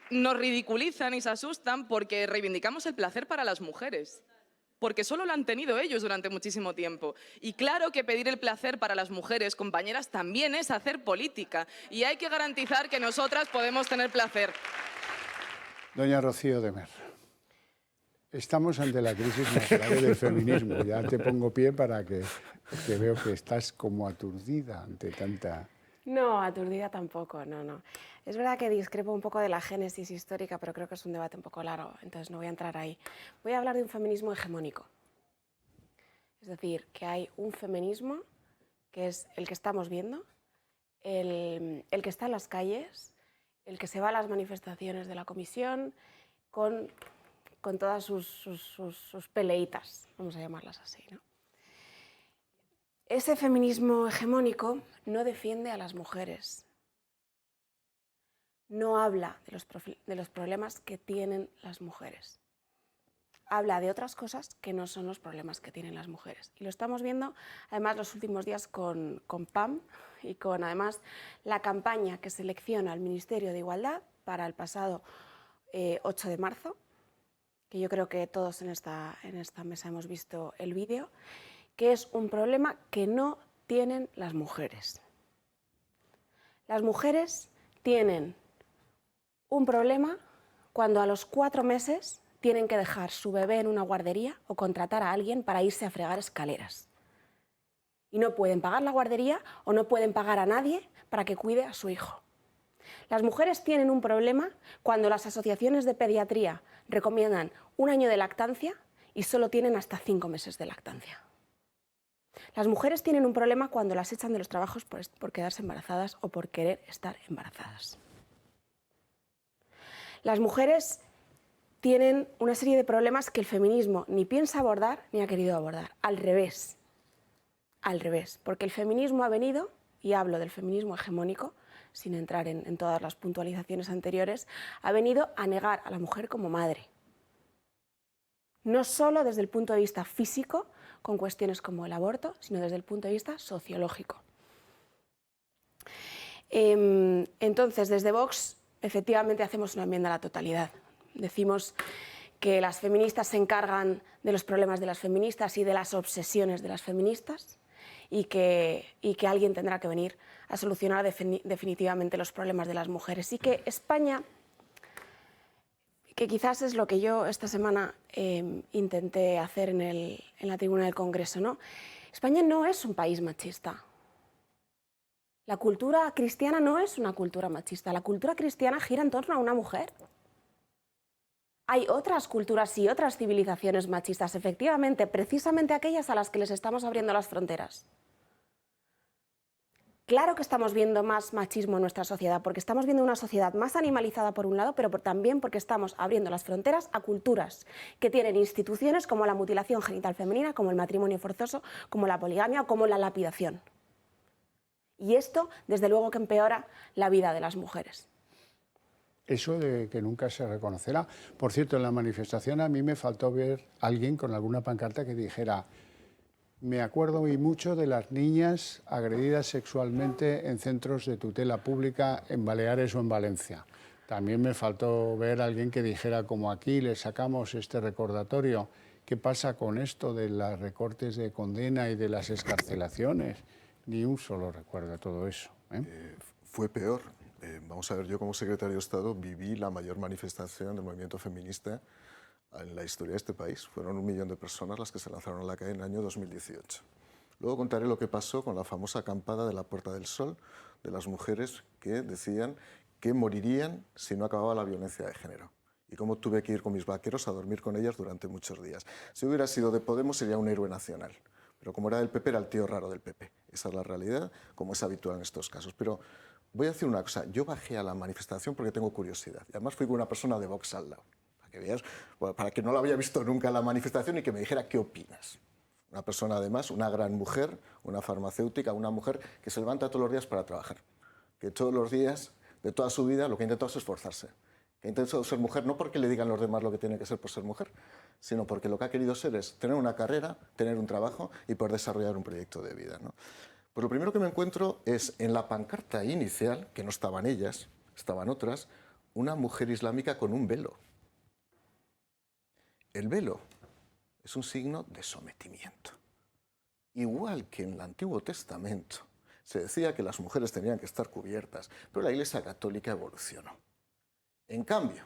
nos ridiculizan y se asustan porque reivindicamos el placer para las mujeres. Porque solo lo han tenido ellos durante muchísimo tiempo. Y claro que pedir el placer para las mujeres, compañeras, también es hacer política. Y hay que garantizar que nosotras podemos tener placer. Doña Rocío de Mer, estamos ante la crisis más grave del feminismo. Ya te pongo pie para que veo que estás como aturdida ante tanta No, aturdida tampoco, no. Es verdad que discrepo un poco de la génesis histórica, pero creo que es un debate un poco largo, entonces no voy a entrar ahí. Voy a hablar de un feminismo hegemónico. Es decir, que hay un feminismo que es el que estamos viendo, el que está en las calles, el que se va a las manifestaciones de la comisión con todas sus peleitas, vamos a llamarlas así, ¿no? Ese feminismo hegemónico no defiende a las mujeres, no habla de los problemas que tienen las mujeres, habla de otras cosas que no son los problemas que tienen las mujeres. Y lo estamos viendo además los últimos días con PAM y con además la campaña que selecciona el Ministerio de Igualdad para el pasado 8 de marzo, que yo creo que todos en esta mesa hemos visto el vídeo, que es un problema que no tienen las mujeres. Las mujeres tienen un problema cuando a los 4 meses tienen que dejar su bebé en una guardería o contratar a alguien para irse a fregar escaleras. Y no pueden pagar la guardería o no pueden pagar a nadie para que cuide a su hijo. Las mujeres tienen un problema cuando las asociaciones de pediatría recomiendan 1 año de lactancia y solo tienen hasta 5 meses de lactancia. Las mujeres tienen un problema cuando las echan de los trabajos por quedarse embarazadas o por querer estar embarazadas. Las mujeres tienen una serie de problemas que el feminismo ni piensa abordar ni ha querido abordar. Al revés, porque el feminismo ha venido, y hablo del feminismo hegemónico, sin entrar en todas las puntualizaciones anteriores, ha venido a negar a la mujer como madre. No solo desde el punto de vista físico, con cuestiones como el aborto, sino desde el punto de vista sociológico. Entonces, desde Vox, efectivamente hacemos una enmienda a la totalidad. Decimos que las feministas se encargan de los problemas de las feministas y de las obsesiones de las feministas y que alguien tendrá que venir a solucionar definitivamente los problemas de las mujeres. Y que España, que quizás es lo que yo esta semana intenté hacer en la tribuna del Congreso, ¿no? España no es un país machista. La cultura cristiana no es una cultura machista. La cultura cristiana gira en torno a una mujer. Hay otras culturas y otras civilizaciones machistas, efectivamente, precisamente aquellas a las que les estamos abriendo las fronteras. Claro que estamos viendo más machismo en nuestra sociedad, porque estamos viendo una sociedad más animalizada por un lado, pero también porque estamos abriendo las fronteras a culturas que tienen instituciones como la mutilación genital femenina, como el matrimonio forzoso, como la poligamia o como la lapidación. Y esto, desde luego, que empeora la vida de las mujeres. Eso de que nunca se reconocerá. Por cierto, en la manifestación a mí me faltó ver a alguien con alguna pancarta que dijera: me acuerdo y mucho de las niñas agredidas sexualmente en centros de tutela pública en Baleares o en Valencia. También me faltó ver a alguien que dijera, como aquí le sacamos este recordatorio, ¿qué pasa con esto de los recortes de condena y de las excarcelaciones? Ni un solo recuerdo de todo eso. Fue peor. Vamos a ver, yo como secretario de Estado viví la mayor manifestación del movimiento feminista en la historia de este país. Fueron 1 millón de personas las que se lanzaron a la calle en el año 2018. Luego contaré lo que pasó con la famosa acampada de la Puerta del Sol, de las mujeres que decían que morirían si no acababa la violencia de género. Y cómo tuve que ir con mis vaqueros a dormir con ellas durante muchos días. Si hubiera sido de Podemos sería un héroe nacional. Pero como era del PP, era el tío raro del PP. Esa es la realidad, como es habitual en estos casos. Pero voy a decir una cosa, yo bajé a la manifestación porque tengo curiosidad. Y además fui con una persona de Vox al lado, para que veas, para que no la había visto nunca en la manifestación y que me dijera qué opinas. Una persona además, una gran mujer, una farmacéutica, una mujer que se levanta todos los días para trabajar. Que todos los días, de toda su vida, lo que ha intentado es esforzarse. Que ha intentado ser mujer no porque le digan los demás lo que tiene que ser por ser mujer, sino porque lo que ha querido ser es tener una carrera, tener un trabajo y poder desarrollar un proyecto de vida, ¿no? Pues lo primero que me encuentro es, en la pancarta inicial, que no estaban ellas, estaban otras, una mujer islámica con un velo. El velo es un signo de sometimiento. Igual que en el Antiguo Testamento se decía que las mujeres tenían que estar cubiertas, pero la Iglesia Católica evolucionó. En cambio,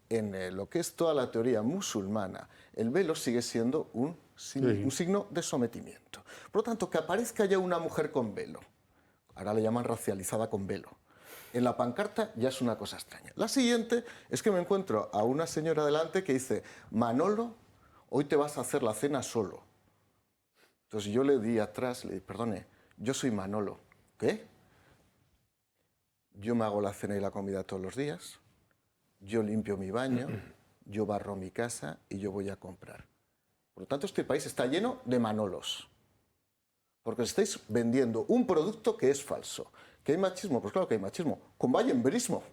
en lo que es toda la teoría musulmana, el velo sigue siendo un signo de sometimiento. Por lo tanto, que aparezca ya una mujer con velo, ahora le llaman racializada con velo. En la pancarta ya es una cosa extraña. La siguiente es que me encuentro a una señora delante que dice, Manolo, hoy te vas a hacer la cena solo. Entonces yo le di atrás, le dije, perdone, yo soy Manolo. ¿Qué? Yo me hago la cena y la comida todos los días, yo limpio mi baño, yo barro mi casa y yo voy a comprar. Por lo tanto, este país está lleno de Manolos. Porque os estáis vendiendo un producto que es falso. ¿Que hay machismo? Pues claro que hay machismo. Como hay embrismo.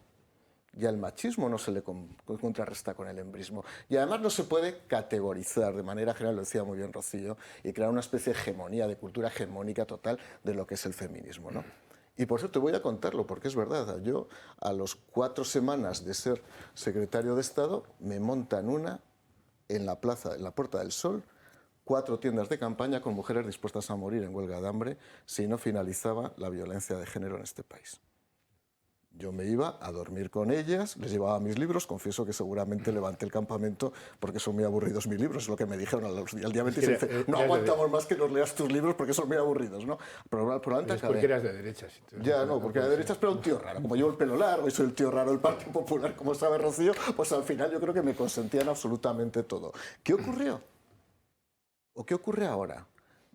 Y al machismo no se le contrarresta con el embrismo. Y además no se puede categorizar de manera general, lo decía muy bien Rocío, y crear una especie de hegemonía, de cultura hegemónica total de lo que es el feminismo, ¿no? Y por eso te voy a contarlo, porque es verdad. Yo, a las 4 semanas de ser secretario de Estado, me montan una en la plaza, en la Puerta del Sol, 4 tiendas de campaña con mujeres dispuestas a morir en huelga de hambre si no finalizaba la violencia de género en este país. Yo me iba a dormir con ellas, les llevaba mis libros, confieso que seguramente levanté el campamento porque son muy aburridos mis libros, es lo que me dijeron al día 26, dice, no aguantamos más que nos leas tus libros porque son muy aburridos, ¿no? Probablemente acabé. Porque eras de derechas. Ya, no, porque era de derechas, pero un tío raro. Como llevo el pelo largo y soy el tío raro del Partido Popular, como sabe Rocío, pues al final yo creo que me consentían absolutamente todo. ¿Qué ocurrió? ¿O qué ocurre ahora?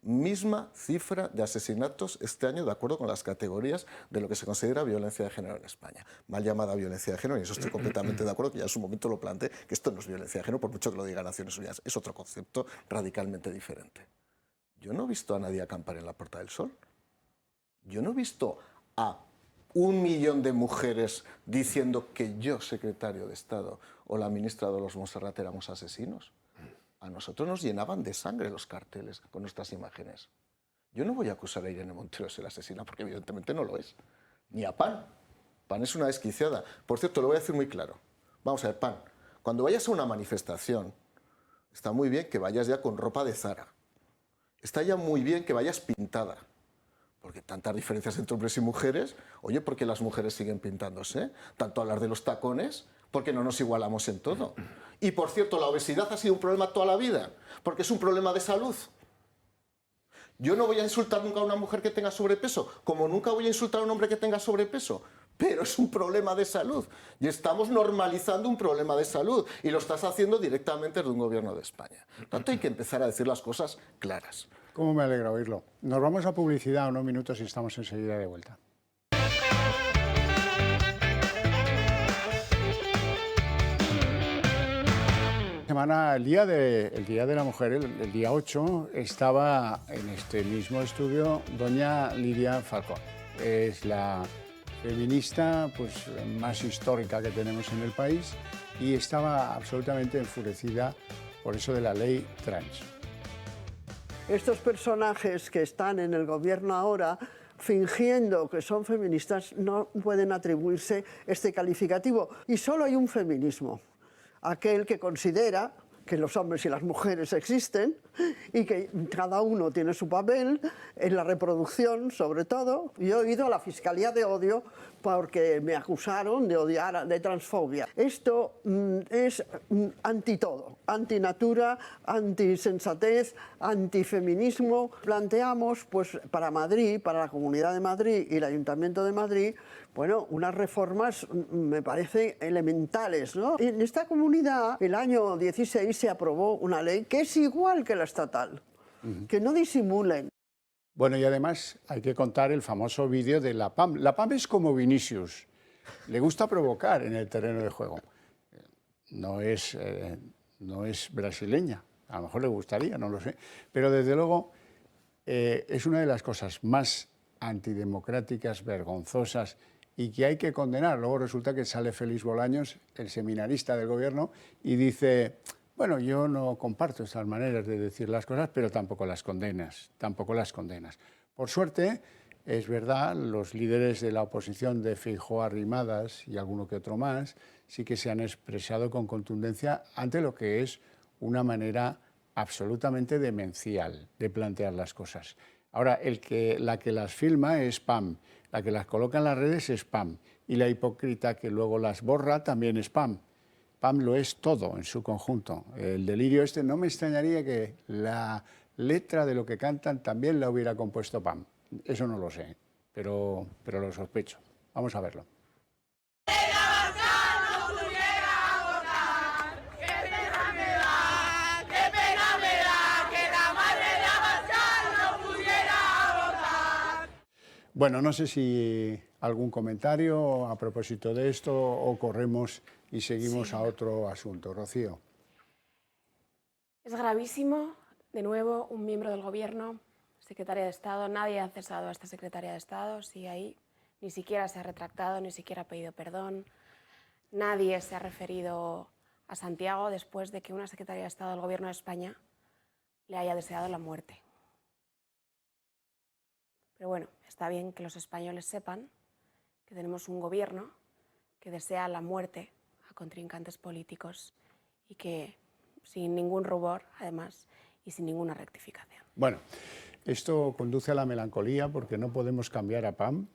Misma cifra de asesinatos este año de acuerdo con las categorías de lo que se considera violencia de género en España. Mal llamada violencia de género, y eso estoy completamente de acuerdo, que ya en su momento lo planteé, que esto no es violencia de género, por mucho que lo diga Naciones Unidas, es otro concepto radicalmente diferente. Yo no he visto a nadie acampar en la Puerta del Sol. Yo no he visto a 1 millón de mujeres diciendo que yo, secretario de Estado, o la ministra Dolors Montserrat éramos asesinos. A nosotros nos llenaban de sangre los carteles con nuestras imágenes. Yo no voy a acusar a Irene Montero de ser asesina, porque evidentemente no lo es. Ni a Pan. Pan es una desquiciada. Por cierto, lo voy a decir muy claro. Vamos a ver, Pan, cuando vayas a una manifestación, está muy bien que vayas ya con ropa de Zara. Está ya muy bien que vayas pintada. Porque tantas diferencias entre hombres y mujeres, oye, ¿por qué las mujeres siguen pintándose? Tanto hablar de los tacones, porque no nos igualamos en todo. Y por cierto, la obesidad ha sido un problema toda la vida, porque es un problema de salud. Yo no voy a insultar nunca a una mujer que tenga sobrepeso, como nunca voy a insultar a un hombre que tenga sobrepeso, pero es un problema de salud. Y estamos normalizando un problema de salud, y lo estás haciendo directamente desde un gobierno de España. Por tanto, hay que empezar a decir las cosas claras. ¿Cómo me alegra oírlo? Nos vamos a publicidad unos minutos y estamos enseguida de vuelta. Semana, el día de la mujer, el día 8, estaba en este mismo estudio doña Lidia Falcón. Es la feminista pues, más histórica que tenemos en el país y estaba absolutamente enfurecida por eso de la ley trans. Estos personajes que están en el gobierno ahora fingiendo que son feministas no pueden atribuirse este calificativo. Y solo hay un feminismo. Aquel que considera que los hombres y las mujeres existen y que cada uno tiene su papel en la reproducción, sobre todo. Yo he ido a la Fiscalía de Odio porque me acusaron de odiar, de transfobia. Esto es anti todo, antinatura, antisensatez, antifeminismo. Planteamos, pues, para Madrid, para la Comunidad de Madrid y el Ayuntamiento de Madrid, bueno, unas reformas me parecen elementales, ¿no? En esta comunidad, el año 16 se aprobó una ley que es igual que la estatal, que no disimulen. Bueno, y además hay que contar el famoso vídeo de la PAM. La PAM es como Vinicius, le gusta provocar en el terreno de juego. No es brasileña, a lo mejor le gustaría, no lo sé. Pero desde luego es una de las cosas más antidemocráticas, vergonzosas y que hay que condenar. Luego resulta que sale Félix Bolaños, el seminarista del gobierno, y dice, bueno, yo no comparto estas maneras de decir las cosas, pero tampoco las condenas, Por suerte, es verdad, los líderes de la oposición de Feijóo, Arrimadas y alguno que otro más, sí que se han expresado con contundencia ante lo que es una manera absolutamente demencial de plantear las cosas. Ahora, la que las filma es PAM, la que las coloca en las redes es PAM, y la hipócrita que luego las borra también es PAM. PAM lo es todo en su conjunto. El delirio este, no me extrañaría que la letra de lo que cantan también la hubiera compuesto PAM. Eso no lo sé. pero lo sospecho. Vamos a verlo. Bueno, no sé si algún comentario a propósito de esto o corremos y seguimos a otro asunto. Rocío. Es gravísimo, de nuevo, un miembro del Gobierno, secretaria de Estado, nadie ha cesado a esta secretaria de Estado, sigue ahí, ni siquiera se ha retractado, ni siquiera ha pedido perdón, nadie se ha referido a Santiago después de que una secretaria de Estado del Gobierno de España le haya deseado la muerte. Pero bueno, está bien que los españoles sepan que tenemos un gobierno que desea la muerte a contrincantes políticos y que sin ningún rubor, además, y sin ninguna rectificación. Bueno, esto conduce a la melancolía porque no podemos cambiar a Pam,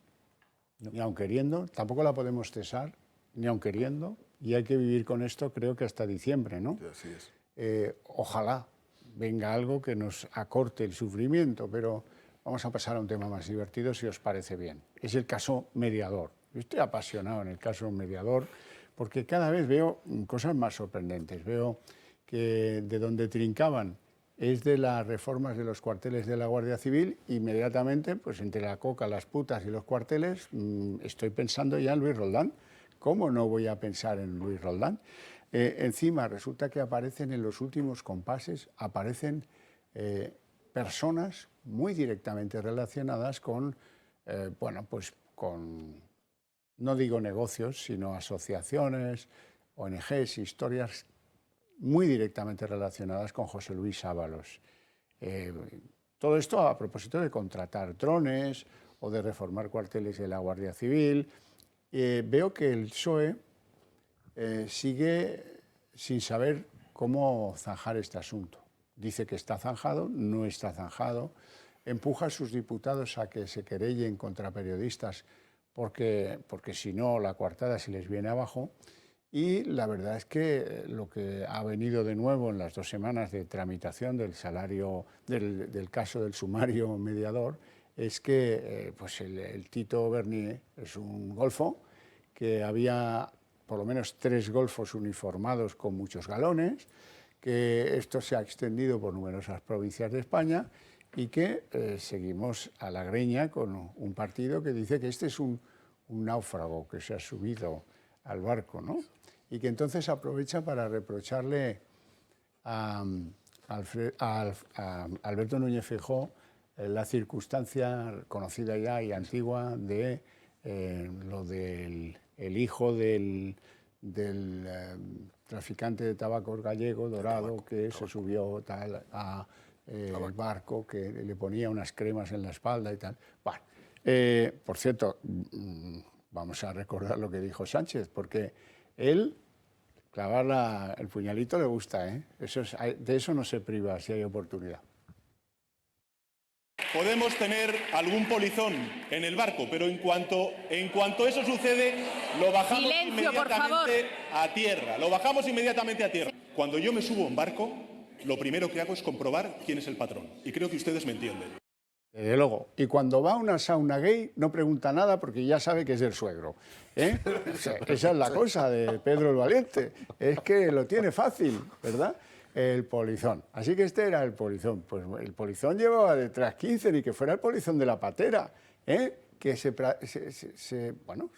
ni aun queriendo, tampoco la podemos cesar, ni aun queriendo, y hay que vivir con esto creo que hasta diciembre, ¿no? Así es. Ojalá venga algo que nos acorte el sufrimiento, pero vamos a pasar a un tema más divertido, si os parece bien. Es el caso mediador. Yo estoy apasionado en el caso mediador porque cada vez veo cosas más sorprendentes. Veo que de donde trincaban es de las reformas de los cuarteles de la Guardia Civil, inmediatamente, pues entre la coca, las putas y los cuarteles, estoy pensando ya en Luis Roldán. ¿Cómo no voy a pensar en Luis Roldán? Encima, resulta que aparecen en los últimos compases, aparecen personas muy directamente relacionadas con, bueno, pues con, no digo negocios, sino asociaciones, ONGs, historias muy directamente relacionadas con José Luis Ábalos. Todo esto a propósito de contratar drones o de reformar cuarteles de la Guardia Civil. Veo que el PSOE sigue sin saber cómo zanjar este asunto. Dice que está zanjado, no está zanjado, empuja a sus diputados a que se querellen contra periodistas porque si no la coartada se les viene abajo. Y la verdad es que lo que ha venido de nuevo en las 2 semanas de tramitación del caso del sumario mediador es que pues el Tito Berni es un golfo, que había por lo menos 3 golfos uniformados con muchos galones, que esto se ha extendido por numerosas provincias de España y que seguimos a la greña con un partido que dice que este es un náufrago que se ha subido al barco, ¿no? Y que entonces aprovecha para reprocharle a Alberto Núñez Feijóo la circunstancia conocida ya y antigua de lo del hijo del traficante de tabacos gallego, Dorado, que se subió tal al barco, que le ponía unas cremas en la espalda y tal. Bueno, por cierto, vamos a recordar lo que dijo Sánchez, porque él, clavar el puñalito le gusta, ¿eh? De eso no se priva si hay oportunidad. Podemos tener algún polizón en el barco, pero en cuanto eso sucede, lo bajamos inmediatamente a tierra. Lo bajamos inmediatamente a tierra. Cuando yo me subo a un barco, lo primero que hago es comprobar quién es el patrón. Y creo que ustedes me entienden. Desde luego. Y cuando va a una sauna gay no pregunta nada porque ya sabe que es del suegro. Esa es la cosa de Pedro el Valiente. Es que lo tiene fácil, ¿verdad? El polizón. Así que este era el polizón. Pues el polizón llevaba detrás 15, ni que fuera el polizón de la patera, que se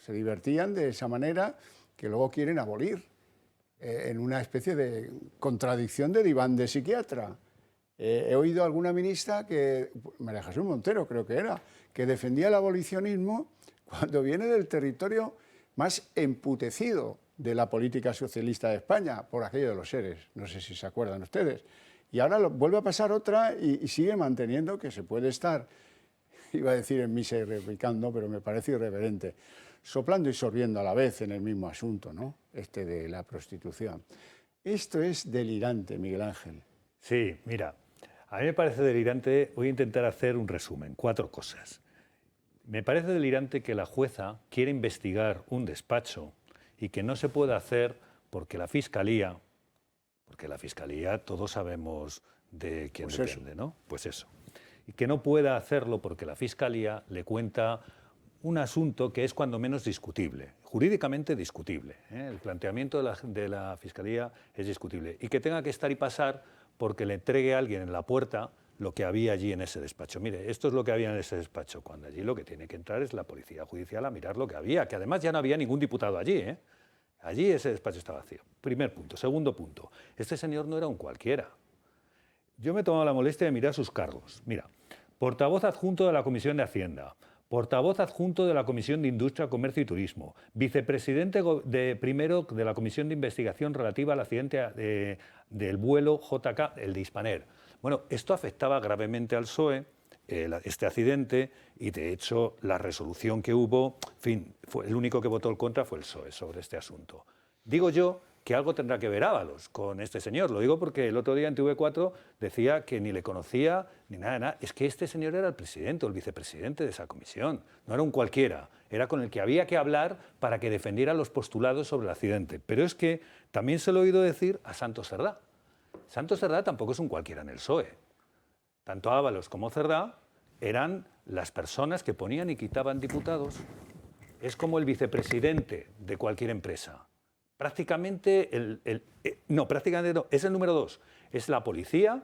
divertían de esa manera que luego quieren abolir en una especie de contradicción de diván de psiquiatra. He oído a alguna ministra, María Jesús Montero creo que era, que defendía el abolicionismo cuando viene del territorio más emputecido de la política socialista de España, por aquello de los seres, no sé si se acuerdan ustedes. Y ahora vuelve a pasar otra y sigue manteniendo que se puede estar, iba a decir en misa y replicando, pero me parece irreverente, soplando y sorbiendo a la vez en el mismo asunto, ¿no? Este de la prostitución. Esto es delirante, Miguel Ángel. Sí, mira, a mí me parece delirante, voy a intentar hacer un resumen, 4 cosas. Me parece delirante que la jueza quiera investigar un despacho y que no se pueda hacer porque la Fiscalía todos sabemos de quién depende, ¿no? Pues eso. Y que no pueda hacerlo porque la Fiscalía le cuenta un asunto que es cuando menos discutible, jurídicamente discutible. El planteamiento de la Fiscalía es discutible. Y que tenga que estar y pasar porque le entregue a alguien en la puerta lo que había allí en ese despacho. Mire, esto es lo que había en ese despacho, cuando allí lo que tiene que entrar es la Policía Judicial a mirar lo que había, que además ya no había ningún diputado allí, Allí ese despacho estaba vacío. Primer punto. Segundo punto, este señor no era un cualquiera. Yo me he tomado la molestia de mirar sus cargos. Mira, portavoz adjunto de la Comisión de Hacienda, portavoz adjunto de la Comisión de Industria, Comercio y Turismo, vicepresidente primero de la Comisión de Investigación relativa al accidente del vuelo JK, el de Hispaner. Bueno, esto afectaba gravemente al PSOE, este accidente, y de hecho la resolución que hubo, en fin, el único que votó en contra fue el PSOE sobre este asunto. Digo yo que algo tendrá que ver Ábalos con este señor. Lo digo porque el otro día en TV4 decía que ni le conocía ni nada de nada. Es que este señor era el presidente o el vicepresidente de esa comisión. No era un cualquiera. Era con el que había que hablar para que defendiera los postulados sobre el accidente. Pero es que también se lo he oído decir a Santos Cerdá. Santos Cerdá tampoco es un cualquiera en el PSOE. Tanto Ábalos como Cerdá eran las personas que ponían y quitaban diputados. Es como el vicepresidente de cualquier empresa. Prácticamente prácticamente no, es el número 2. Es la policía,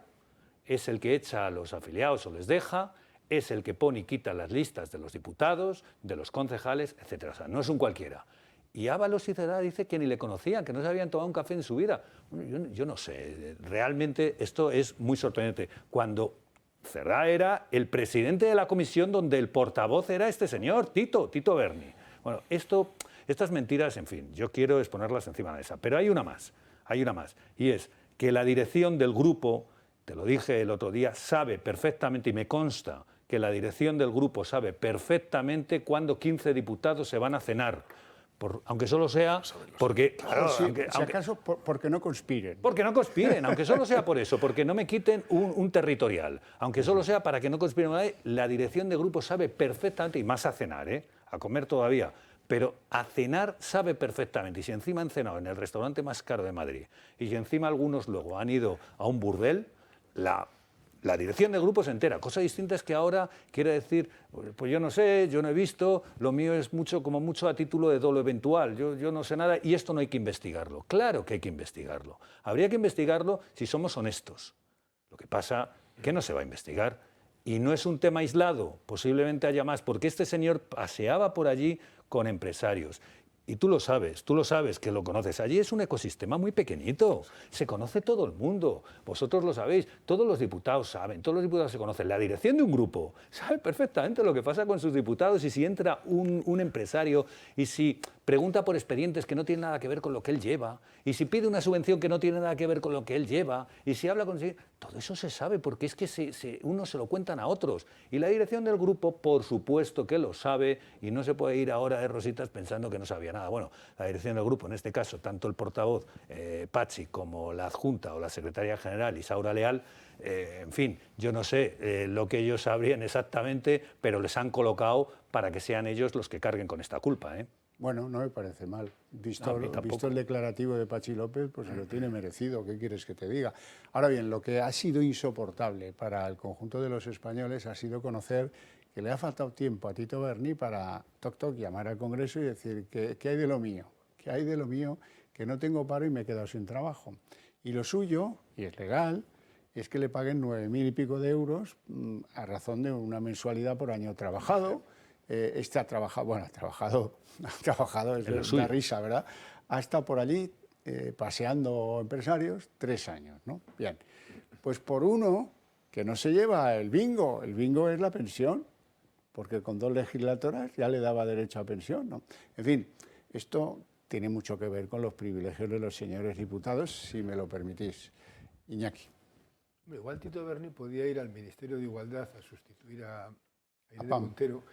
es el que echa a los afiliados o les deja, es el que pone y quita las listas de los diputados, de los concejales, etc. O sea, no es un cualquiera. Y Ábalos y Cerdá dice que ni le conocían, que no se habían tomado un café en su vida. Bueno, yo no sé, realmente esto es muy sorprendente. Cuando Cerdá era el presidente de la comisión donde el portavoz era este señor, Tito Berni. Bueno, estas mentiras, en fin, yo quiero exponerlas encima de la mesa. Pero hay una más, y es que la dirección del grupo, te lo dije el otro día, sabe perfectamente, y me consta que la dirección del grupo sabe perfectamente cuándo 15 diputados se van a cenar. Aunque solo sea porque... Claro, si acaso porque no conspiren. Porque no conspiren, aunque solo sea por eso, porque no me quiten un territorial. Aunque solo sea para que no conspiren. La dirección de grupo sabe perfectamente, y más a cenar, a comer todavía, pero a cenar sabe perfectamente. Y si encima han cenado en el restaurante más caro de Madrid, y si encima algunos luego han ido a un burdel, la dirección de grupo se entera. Cosa distinta es que ahora quiere decir, pues yo no sé, yo no he visto, lo mío es como mucho a título de dolo eventual, yo no sé nada y esto no hay que investigarlo. Claro que hay que investigarlo. Habría que investigarlo si somos honestos. Lo que pasa que no se va a investigar. Y no es un tema aislado, posiblemente haya más, porque este señor paseaba por allí con empresarios. Y tú lo sabes que lo conoces. Allí es un ecosistema muy pequeñito, se conoce todo el mundo, vosotros lo sabéis, todos los diputados saben, todos los diputados se conocen. La dirección de un grupo sabe perfectamente lo que pasa con sus diputados y si entra un empresario y si pregunta por expedientes que no tienen nada que ver con lo que él lleva y si pide una subvención que no tiene nada que ver con lo que él lleva y si habla con... Todo eso se sabe porque es que unos se lo cuentan a otros. Y la dirección del grupo, por supuesto que lo sabe y no se puede ir ahora de rositas pensando que no sabía nada. Bueno, la dirección del grupo, en este caso, tanto el portavoz Pachi como la adjunta o la secretaria general Isaura Leal, en fin, yo no sé lo que ellos sabrían exactamente, pero les han colocado para que sean ellos los que carguen con esta culpa, Bueno, no me parece mal. Visto el declarativo de Pachi López, pues se lo tiene merecido. ¿Qué quieres que te diga? Ahora bien, lo que ha sido insoportable para el conjunto de los españoles ha sido conocer que le ha faltado tiempo a Tito Berni para llamar al Congreso y decir ¿qué hay de lo mío? ¿Qué hay de lo mío? Que no tengo paro y me he quedado sin trabajo. Y lo suyo, y es legal, es que le paguen 9.000 y pico de euros a razón de una mensualidad por año trabajado. Ha trabajado, es una risa, ¿verdad? Ha estado por allí paseando empresarios 3 años, ¿no? Bien, pues por uno que no se lleva el bingo es la pensión, porque con 2 legislaturas ya le daba derecho a pensión, ¿no? En fin, esto tiene mucho que ver con los privilegios de los señores diputados, si me lo permitís. Iñaki. Igual Tito Berni podía ir al Ministerio de Igualdad a sustituir a Irene Montero,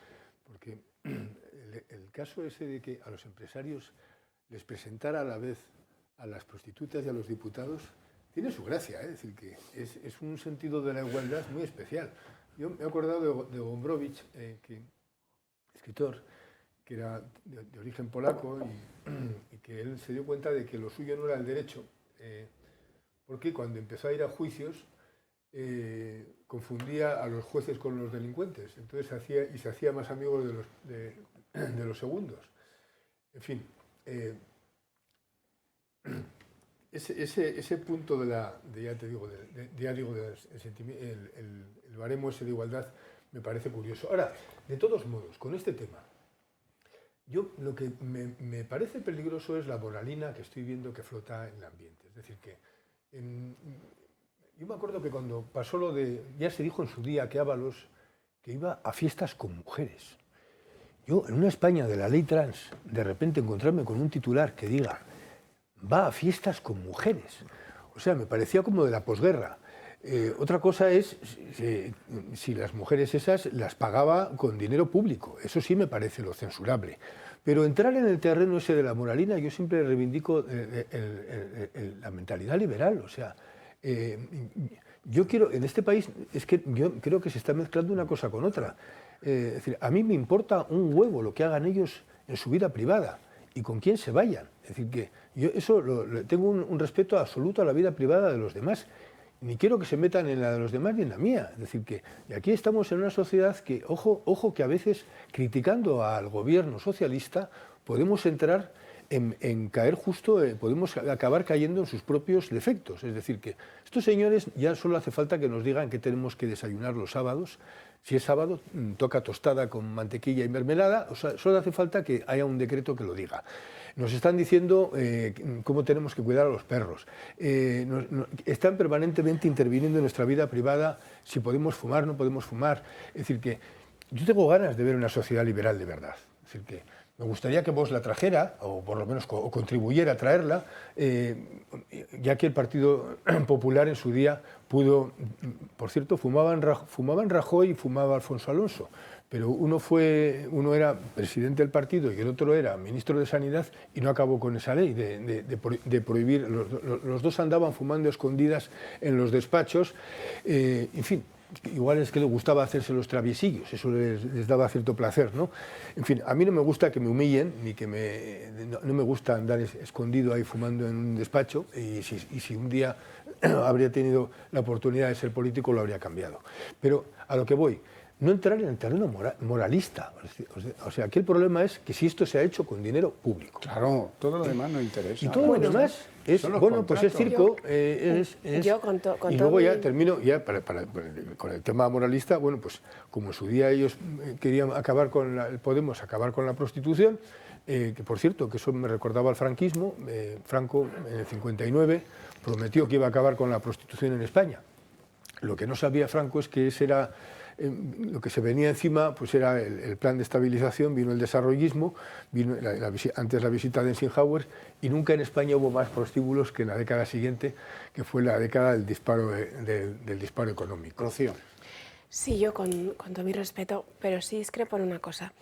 porque el caso ese de que a los empresarios les presentara a la vez a las prostitutas y a los diputados tiene su gracia, es decir, que es un sentido de la igualdad muy especial. Yo me he acordado de Gombrowicz, escritor, que era de origen polaco y que él se dio cuenta de que lo suyo no era el derecho, porque cuando empezó a ir a juicios confundía a los jueces con los delincuentes, entonces se hacía más amigo de los segundos. En fin, ese punto el baremo ese de igualdad me parece curioso. Ahora, de todos modos, con este tema, lo que me parece peligroso es la moralina que estoy viendo que flota en el ambiente. Es decir, que yo me acuerdo que cuando pasó lo de, ya se dijo en su día que Ábalos que iba a fiestas con mujeres. Yo, en una España de la ley trans, de repente encontrarme con un titular que diga va a fiestas con mujeres. O sea, me parecía como de la posguerra. Otra cosa es si las mujeres esas las pagaba con dinero público. Eso sí me parece lo censurable. Pero entrar en el terreno ese de la moralina, yo siempre reivindico la mentalidad liberal. O sea, yo quiero, en este país, es que yo creo que se está mezclando una cosa con otra. Es decir, a mí me importa un huevo lo que hagan ellos en su vida privada y con quién se vayan. Es decir, que yo eso tengo un respeto absoluto a la vida privada de los demás. Ni quiero que se metan en la de los demás ni en la mía. Es decir, que y aquí estamos en una sociedad que, ojo, que a veces, criticando al gobierno socialista, podemos entrar en caer justo, podemos acabar cayendo en sus propios defectos. Es decir, que estos señores ya solo hace falta que nos digan que tenemos que desayunar los sábados. Si es sábado, toca tostada con mantequilla y mermelada. O sea, solo hace falta que haya un decreto que lo diga. Nos están diciendo cómo tenemos que cuidar a los perros. Están permanentemente interviniendo en nuestra vida privada, si podemos fumar, no podemos fumar. Es decir, que yo tengo ganas de ver una sociedad liberal de verdad. Es decir, que me gustaría que Vox la trajera, o por lo menos contribuyera a traerla, ya que el Partido Popular en su día pudo... Por cierto, fumaban Rajoy y fumaba Alfonso Alonso, pero uno era presidente del partido y el otro era ministro de Sanidad y no acabó con esa ley de prohibir. Los dos andaban fumando escondidas en los despachos, en fin. Igual es que les gustaba hacerse los traviesillos, eso les daba cierto placer, ¿no? En fin, a mí no me gusta que me humillen, ni que no me gusta andar escondido ahí fumando en un despacho, y si un día habría tenido la oportunidad de ser político, lo habría cambiado. Pero a lo que voy, no entrar en el terreno moralista. O sea, aquí el problema es que si esto se ha hecho con dinero público. Claro, todo lo demás no interesa. Y todo lo demás es, bueno, pues es circo. Y luego ya termino, ya con el tema moralista, bueno, pues como en su día ellos querían acabar con Podemos acabar con la prostitución, que por cierto, que eso me recordaba al franquismo. Franco, en el 59, prometió que iba a acabar con la prostitución en España. Lo que no sabía Franco es que ese era... lo que se venía encima pues era el plan de estabilización, vino el desarrollismo, vino antes la visita de Eisenhower, y nunca en España hubo más prostíbulos que en la década siguiente, que fue la década del disparo económico. Rocío. Sí, yo con todo mi respeto, pero sí discrepo en una cosa.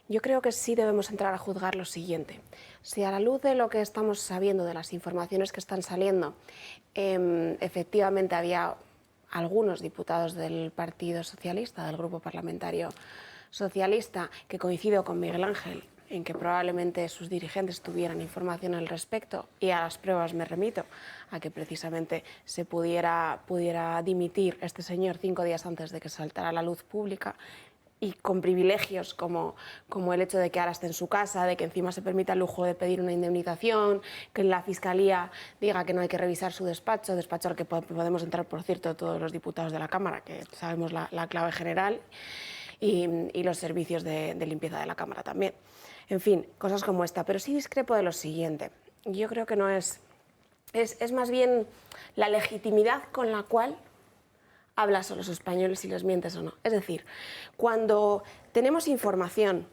Yo creo que sí debemos entrar a juzgar lo siguiente. Si a la luz de lo que estamos sabiendo, de las informaciones que están saliendo, efectivamente había algunos diputados del Partido Socialista, del Grupo Parlamentario Socialista, que coincido con Miguel Ángel en que probablemente sus dirigentes tuvieran información al respecto, y a las pruebas me remito a que precisamente se pudiera dimitir este señor 5 días antes de que saltara a la luz pública, y con privilegios como el hecho de que ahora esté en su casa, de que encima se permita el lujo de pedir una indemnización, que la Fiscalía diga que no hay que revisar su despacho al que podemos entrar, por cierto, todos los diputados de la Cámara, que sabemos la clave general, y los servicios de limpieza de la Cámara también. En fin, cosas como esta. Pero sí discrepo de lo siguiente. Yo creo que no es más bien la legitimidad con la cual hablas a los españoles si les mientes o no. Es decir, cuando tenemos información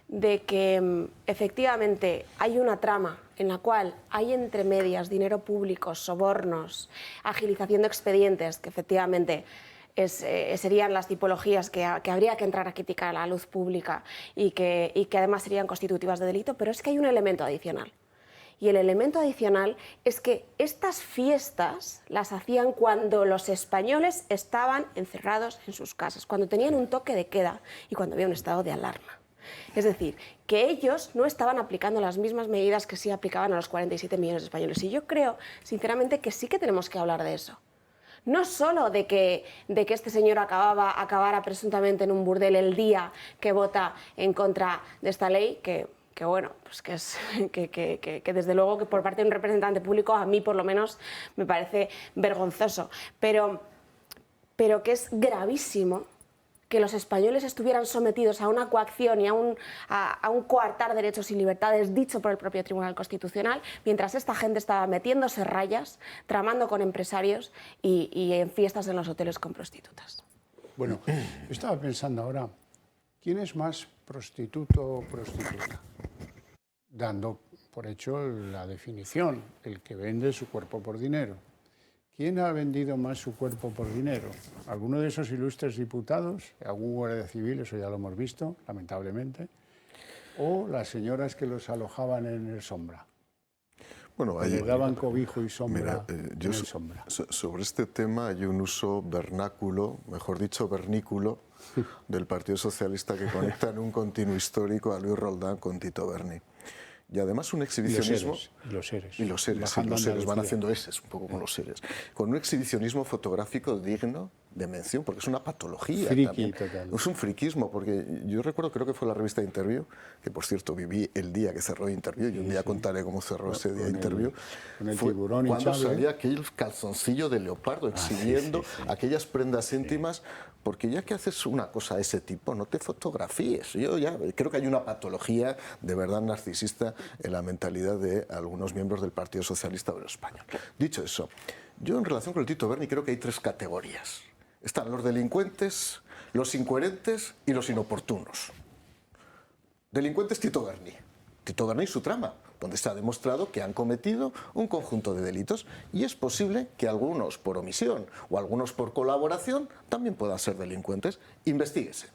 de que efectivamente hay una trama en la cual hay entre medias dinero público, sobornos, agilización de expedientes, que efectivamente serían las tipologías que habría que entrar a criticar a la luz pública y que además serían constitutivas de delito, pero es que hay un elemento adicional. Y el elemento adicional es que estas fiestas las hacían cuando los españoles estaban encerrados en sus casas, cuando tenían un toque de queda y cuando había un estado de alarma. Es decir, que ellos no estaban aplicando las mismas medidas que sí aplicaban a los 47 millones de españoles. Y yo creo, sinceramente, que sí que tenemos que hablar de eso. no solo de que este señor acabara presuntamente en un burdel el día que vota en contra de esta ley, que bueno, pues que desde luego que por parte de un representante público a mí por lo menos me parece vergonzoso, pero que es gravísimo que los españoles estuvieran sometidos a una coacción y a un coartar derechos y libertades dicho por el propio Tribunal Constitucional, mientras esta gente estaba metiéndose rayas, tramando con empresarios y en fiestas en los hoteles con prostitutas. Bueno, yo estaba pensando ahora, ¿quién es más prostituto o prostituta? Dando por hecho la definición, el que vende su cuerpo por dinero. ¿Quién ha vendido más su cuerpo por dinero? ¿Alguno de esos ilustres diputados? ¿Algún guardia civil? Eso ya lo hemos visto, lamentablemente. ¿O las señoras que los alojaban en el Sombra? Bueno, le daban cobijo y sombra en el Sombra. Sobre este tema hay un uso vernáculo, mejor dicho vernículo, del Partido Socialista que conecta en un continuo histórico a Luis Roldán con Tito Berni. Y además un exhibicionismo... Y los seres. Y los seres van haciendo eses, un poco con los seres. Con un exhibicionismo fotográfico digno de mención, porque es una patología. Friki total. Es un friquismo, porque yo recuerdo, creo que fue la revista Interview, que por cierto viví el día que cerró Interview, y un día contaré cómo cerró ese día Interview. Con el tiburón cuando hinchable. salía aquel calzoncillo de leopardo exhibiendo aquellas prendas íntimas. Porque ya que haces una cosa de ese tipo, no te fotografíes. Yo ya creo que hay una patología de verdad narcisista en la mentalidad de algunos miembros del Partido Socialista Obrero Español. Dicho eso, yo en relación con el Tito Berni creo que hay tres categorías. Están los delincuentes, los incoherentes y los inoportunos. Delincuentes Tito Berni. Tito Berni y su trama, donde se ha demostrado que han cometido un conjunto de delitos y es posible que algunos por omisión o algunos por colaboración también puedan ser delincuentes. Investíguese.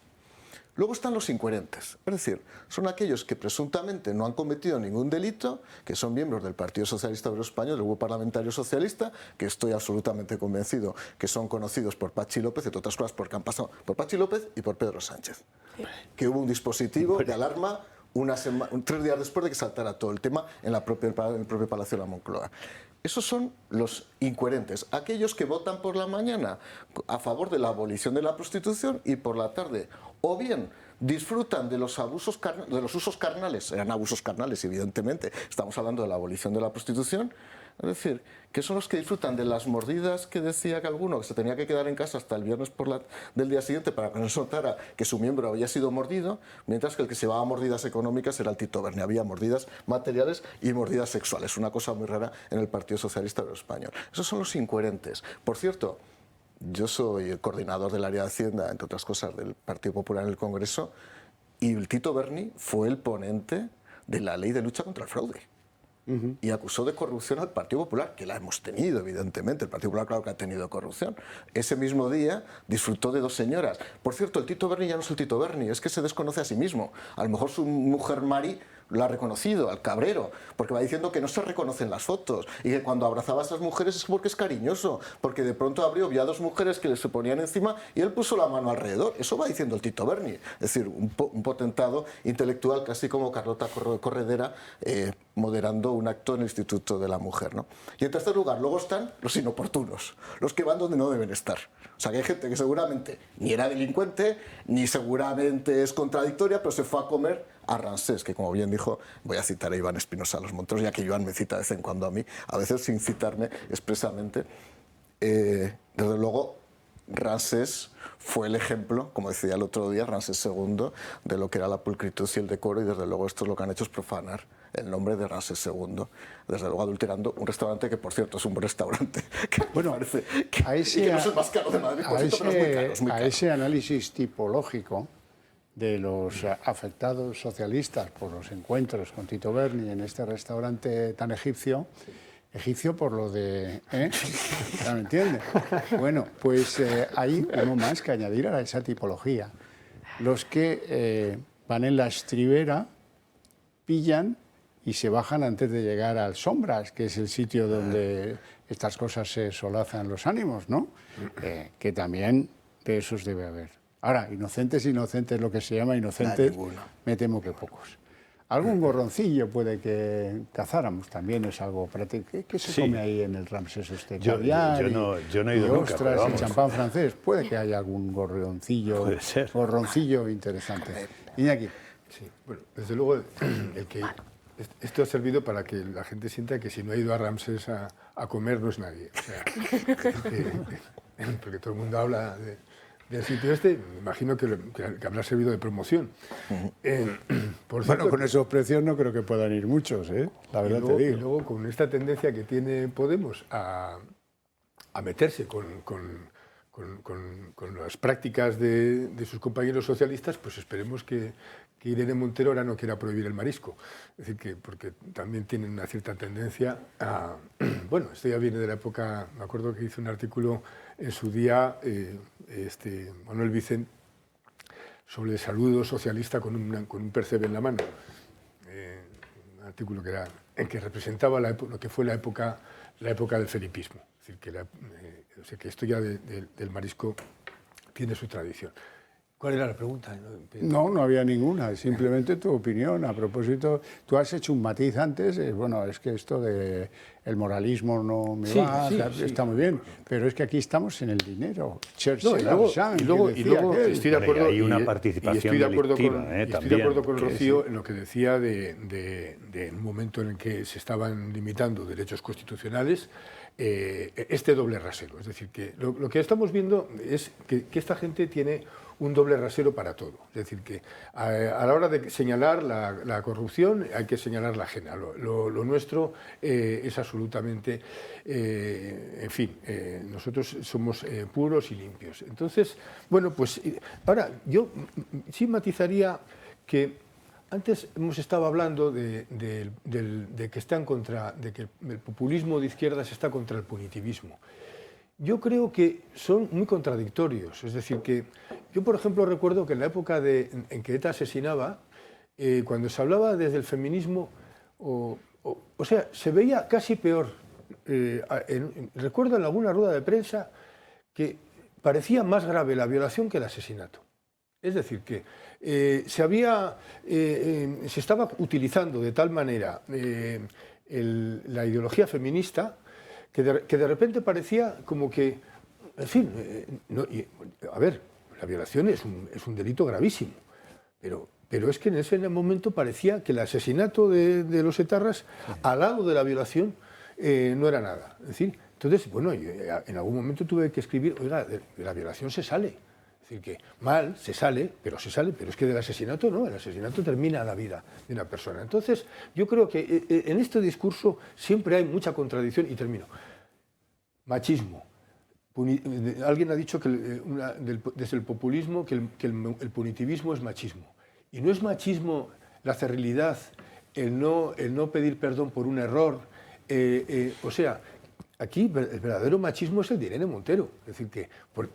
Luego están los incoherentes, es decir, son aquellos que presuntamente no han cometido ningún delito, que son miembros del Partido Socialista Obrero Español, del Grupo Parlamentario Socialista, que estoy absolutamente convencido que son conocidos por Pachi López, entre otras cosas porque han pasado por Pachi López y por Pedro Sánchez, que hubo un dispositivo de alarma 3 días después de que saltara todo el tema en el propio Palacio de la Moncloa. Esos son los incoherentes, aquellos que votan por la mañana a favor de la abolición de la prostitución y por la tarde o bien disfrutan de los usos carnales, eran abusos carnales evidentemente, estamos hablando de la abolición de la prostitución, es decir, que son los que disfrutan de las mordidas que decía que alguno que se tenía que quedar en casa hasta el viernes del día siguiente para que no se notara que su miembro había sido mordido, mientras que el que se llevaba mordidas económicas era el Tito Berni. Había mordidas materiales y mordidas sexuales, una cosa muy rara en el Partido Socialista Obrero Español. Esos son los incoherentes. Por cierto, yo soy el coordinador del área de Hacienda, entre otras cosas, del Partido Popular en el Congreso, y el Tito Berni fue el ponente de la ley de lucha contra el fraude. Y acusó de corrupción al Partido Popular, que la hemos tenido, evidentemente. El Partido Popular, claro que ha tenido corrupción. Ese mismo día disfrutó de 2 señoras. Por cierto, el Tito Berni ya no es el Tito Berni, es que se desconoce a sí mismo. A lo mejor su mujer Mari lo ha reconocido, al cabrero, porque va diciendo que no se reconocen las fotos y que cuando abrazaba a esas mujeres es porque es cariñoso, porque de pronto vio a 2 mujeres que le se ponían encima y él puso la mano alrededor. Eso va diciendo el Tito Berni. Es decir, un potentado intelectual, casi como Carlota Corredera, moderando un acto en el Instituto de la Mujer, ¿no? Y en tercer lugar, luego están los inoportunos, los que van donde no deben estar. O sea, que hay gente que seguramente ni era delincuente, ni seguramente es contradictoria, pero se fue a comer a Ramsés, que como bien dijo, voy a citar a Iván Espinosa Los Monteros, ya que Iván me cita de vez en cuando a mí, a veces sin citarme expresamente. Desde luego, Ramsés fue el ejemplo, como decía el otro día, Ramsés II, de lo que era la pulcritud y el decoro, y desde luego estos lo que han hecho es profanar el nombre de Ramsés II, desde luego adulterando un restaurante que, por cierto, es un buen restaurante, que bueno, parece que, no es el más caro de Madrid, por cierto, pero es muy caro, es muy caro. A ese análisis tipológico de los afectados socialistas por los encuentros con Tito Berni en este restaurante tan egipcio por lo de... ¿Ya me entiende? Bueno, pues hay uno más que añadir a esa tipología. Los que van en la estribera, pillan y se bajan antes de llegar al Sombras, que es el sitio donde estas cosas se solazan los ánimos, ¿no? Que también de esos debe haber. Ahora, inocentes, lo que se llama inocentes, me temo que pocos. Algún gorroncillo puede que cazáramos, también es algo práctico. ¿Qué se come ahí en el Ramsés usted? Caviar yo no he ido y nunca, ostras y champán francés. Puede que haya algún gorroncillo interesante. Iñaki. Sí, bueno, desde luego esto ha servido para que la gente sienta que si no ha ido a Ramsés a comer no es nadie. O sea, porque todo el mundo habla del sitio este, me imagino que habrá servido de promoción. Por cierto, con esos precios no creo que puedan ir muchos, la verdad te digo. Y luego con esta tendencia que tiene Podemos a meterse con las prácticas de sus compañeros socialistas, pues esperemos que Irene Montero ahora no quiera prohibir el marisco. Es decir, que porque también tienen una cierta tendencia a... Bueno, esto ya viene de la época, me acuerdo que hizo un artículo en su día Manuel Vicent sobre el saludo socialista con un percebe en la mano. Un artículo que representaba lo que fue la época del felipismo. Es decir, que esto ya del marisco tiene su tradición. ¿Cuál era la pregunta? No había ninguna, simplemente tu opinión. A propósito, tú has hecho un matiz antes, bueno, es que esto de el moralismo no me va, está muy bien, pero es que aquí estamos en el dinero. Y luego estoy de acuerdo, hay una participación delictiva, estoy de acuerdo con Rocío en lo que decía de un momento en el que se estaban limitando derechos constitucionales, este doble rasero. Es decir, que lo que estamos viendo es que esta gente tiene un doble rasero para todo. Es decir, que a la hora de señalar la corrupción hay que señalar la ajena. Lo nuestro es absolutamente... en fin, nosotros somos puros y limpios. Entonces, bueno, pues ahora yo sí matizaría que antes hemos estado hablando de que están de que el populismo de izquierdas está contra el punitivismo. Yo creo que son muy contradictorios. Es decir, que yo, por ejemplo, recuerdo que en la época en que ETA asesinaba, cuando se hablaba desde el feminismo, o sea, se veía casi peor. Recuerdo en alguna rueda de prensa que parecía más grave la violación que el asesinato. Es decir, que se estaba utilizando de tal manera la ideología feminista que de repente parecía como que, en fin, a ver, la violación es un delito gravísimo, pero es que en ese momento parecía que el asesinato de los etarras al lado de la violación no era nada. Es decir, entonces, bueno, en algún momento tuve que escribir, oiga, de la violación se sale. Es decir, que mal, se sale, pero es que del asesinato no, el asesinato termina la vida de una persona. Entonces, yo creo que en este discurso siempre hay mucha contradicción, y termino. Machismo. Alguien ha dicho que desde el populismo que el punitivismo es machismo. Y no es machismo la cerrilidad, el no pedir perdón por un error. O sea, aquí el verdadero machismo es el de Irene Montero. Es decir, que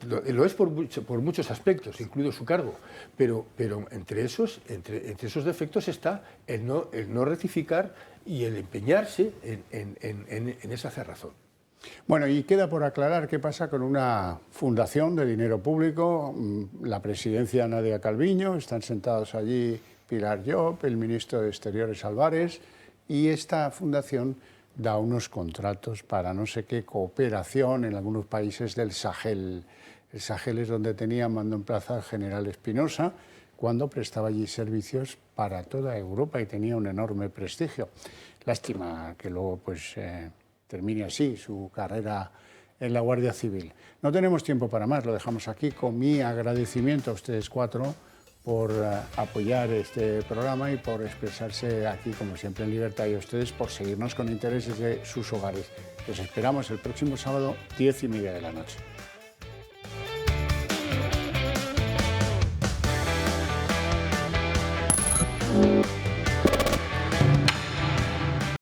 lo es por muchos aspectos, incluido su cargo. Pero entre esos defectos está el no rectificar y el empeñarse en esa cerrazón. Bueno, y queda por aclarar qué pasa con una fundación de dinero público, la presidencia Nadia Calviño, están sentados allí Pilar Llop, el ministro de Exteriores Álvarez, y esta fundación da unos contratos para no sé qué cooperación en algunos países del Sahel. El Sahel es donde tenía mando en plaza el general Espinosa, cuando prestaba allí servicios para toda Europa y tenía un enorme prestigio. Lástima que luego pues termine así su carrera en la Guardia Civil. No tenemos tiempo para más, lo dejamos aquí con mi agradecimiento a ustedes cuatro por apoyar este programa y por expresarse aquí, como siempre, en libertad, y a ustedes por seguirnos con interés desde sus hogares. Les esperamos el próximo sábado, 10:30 de la noche.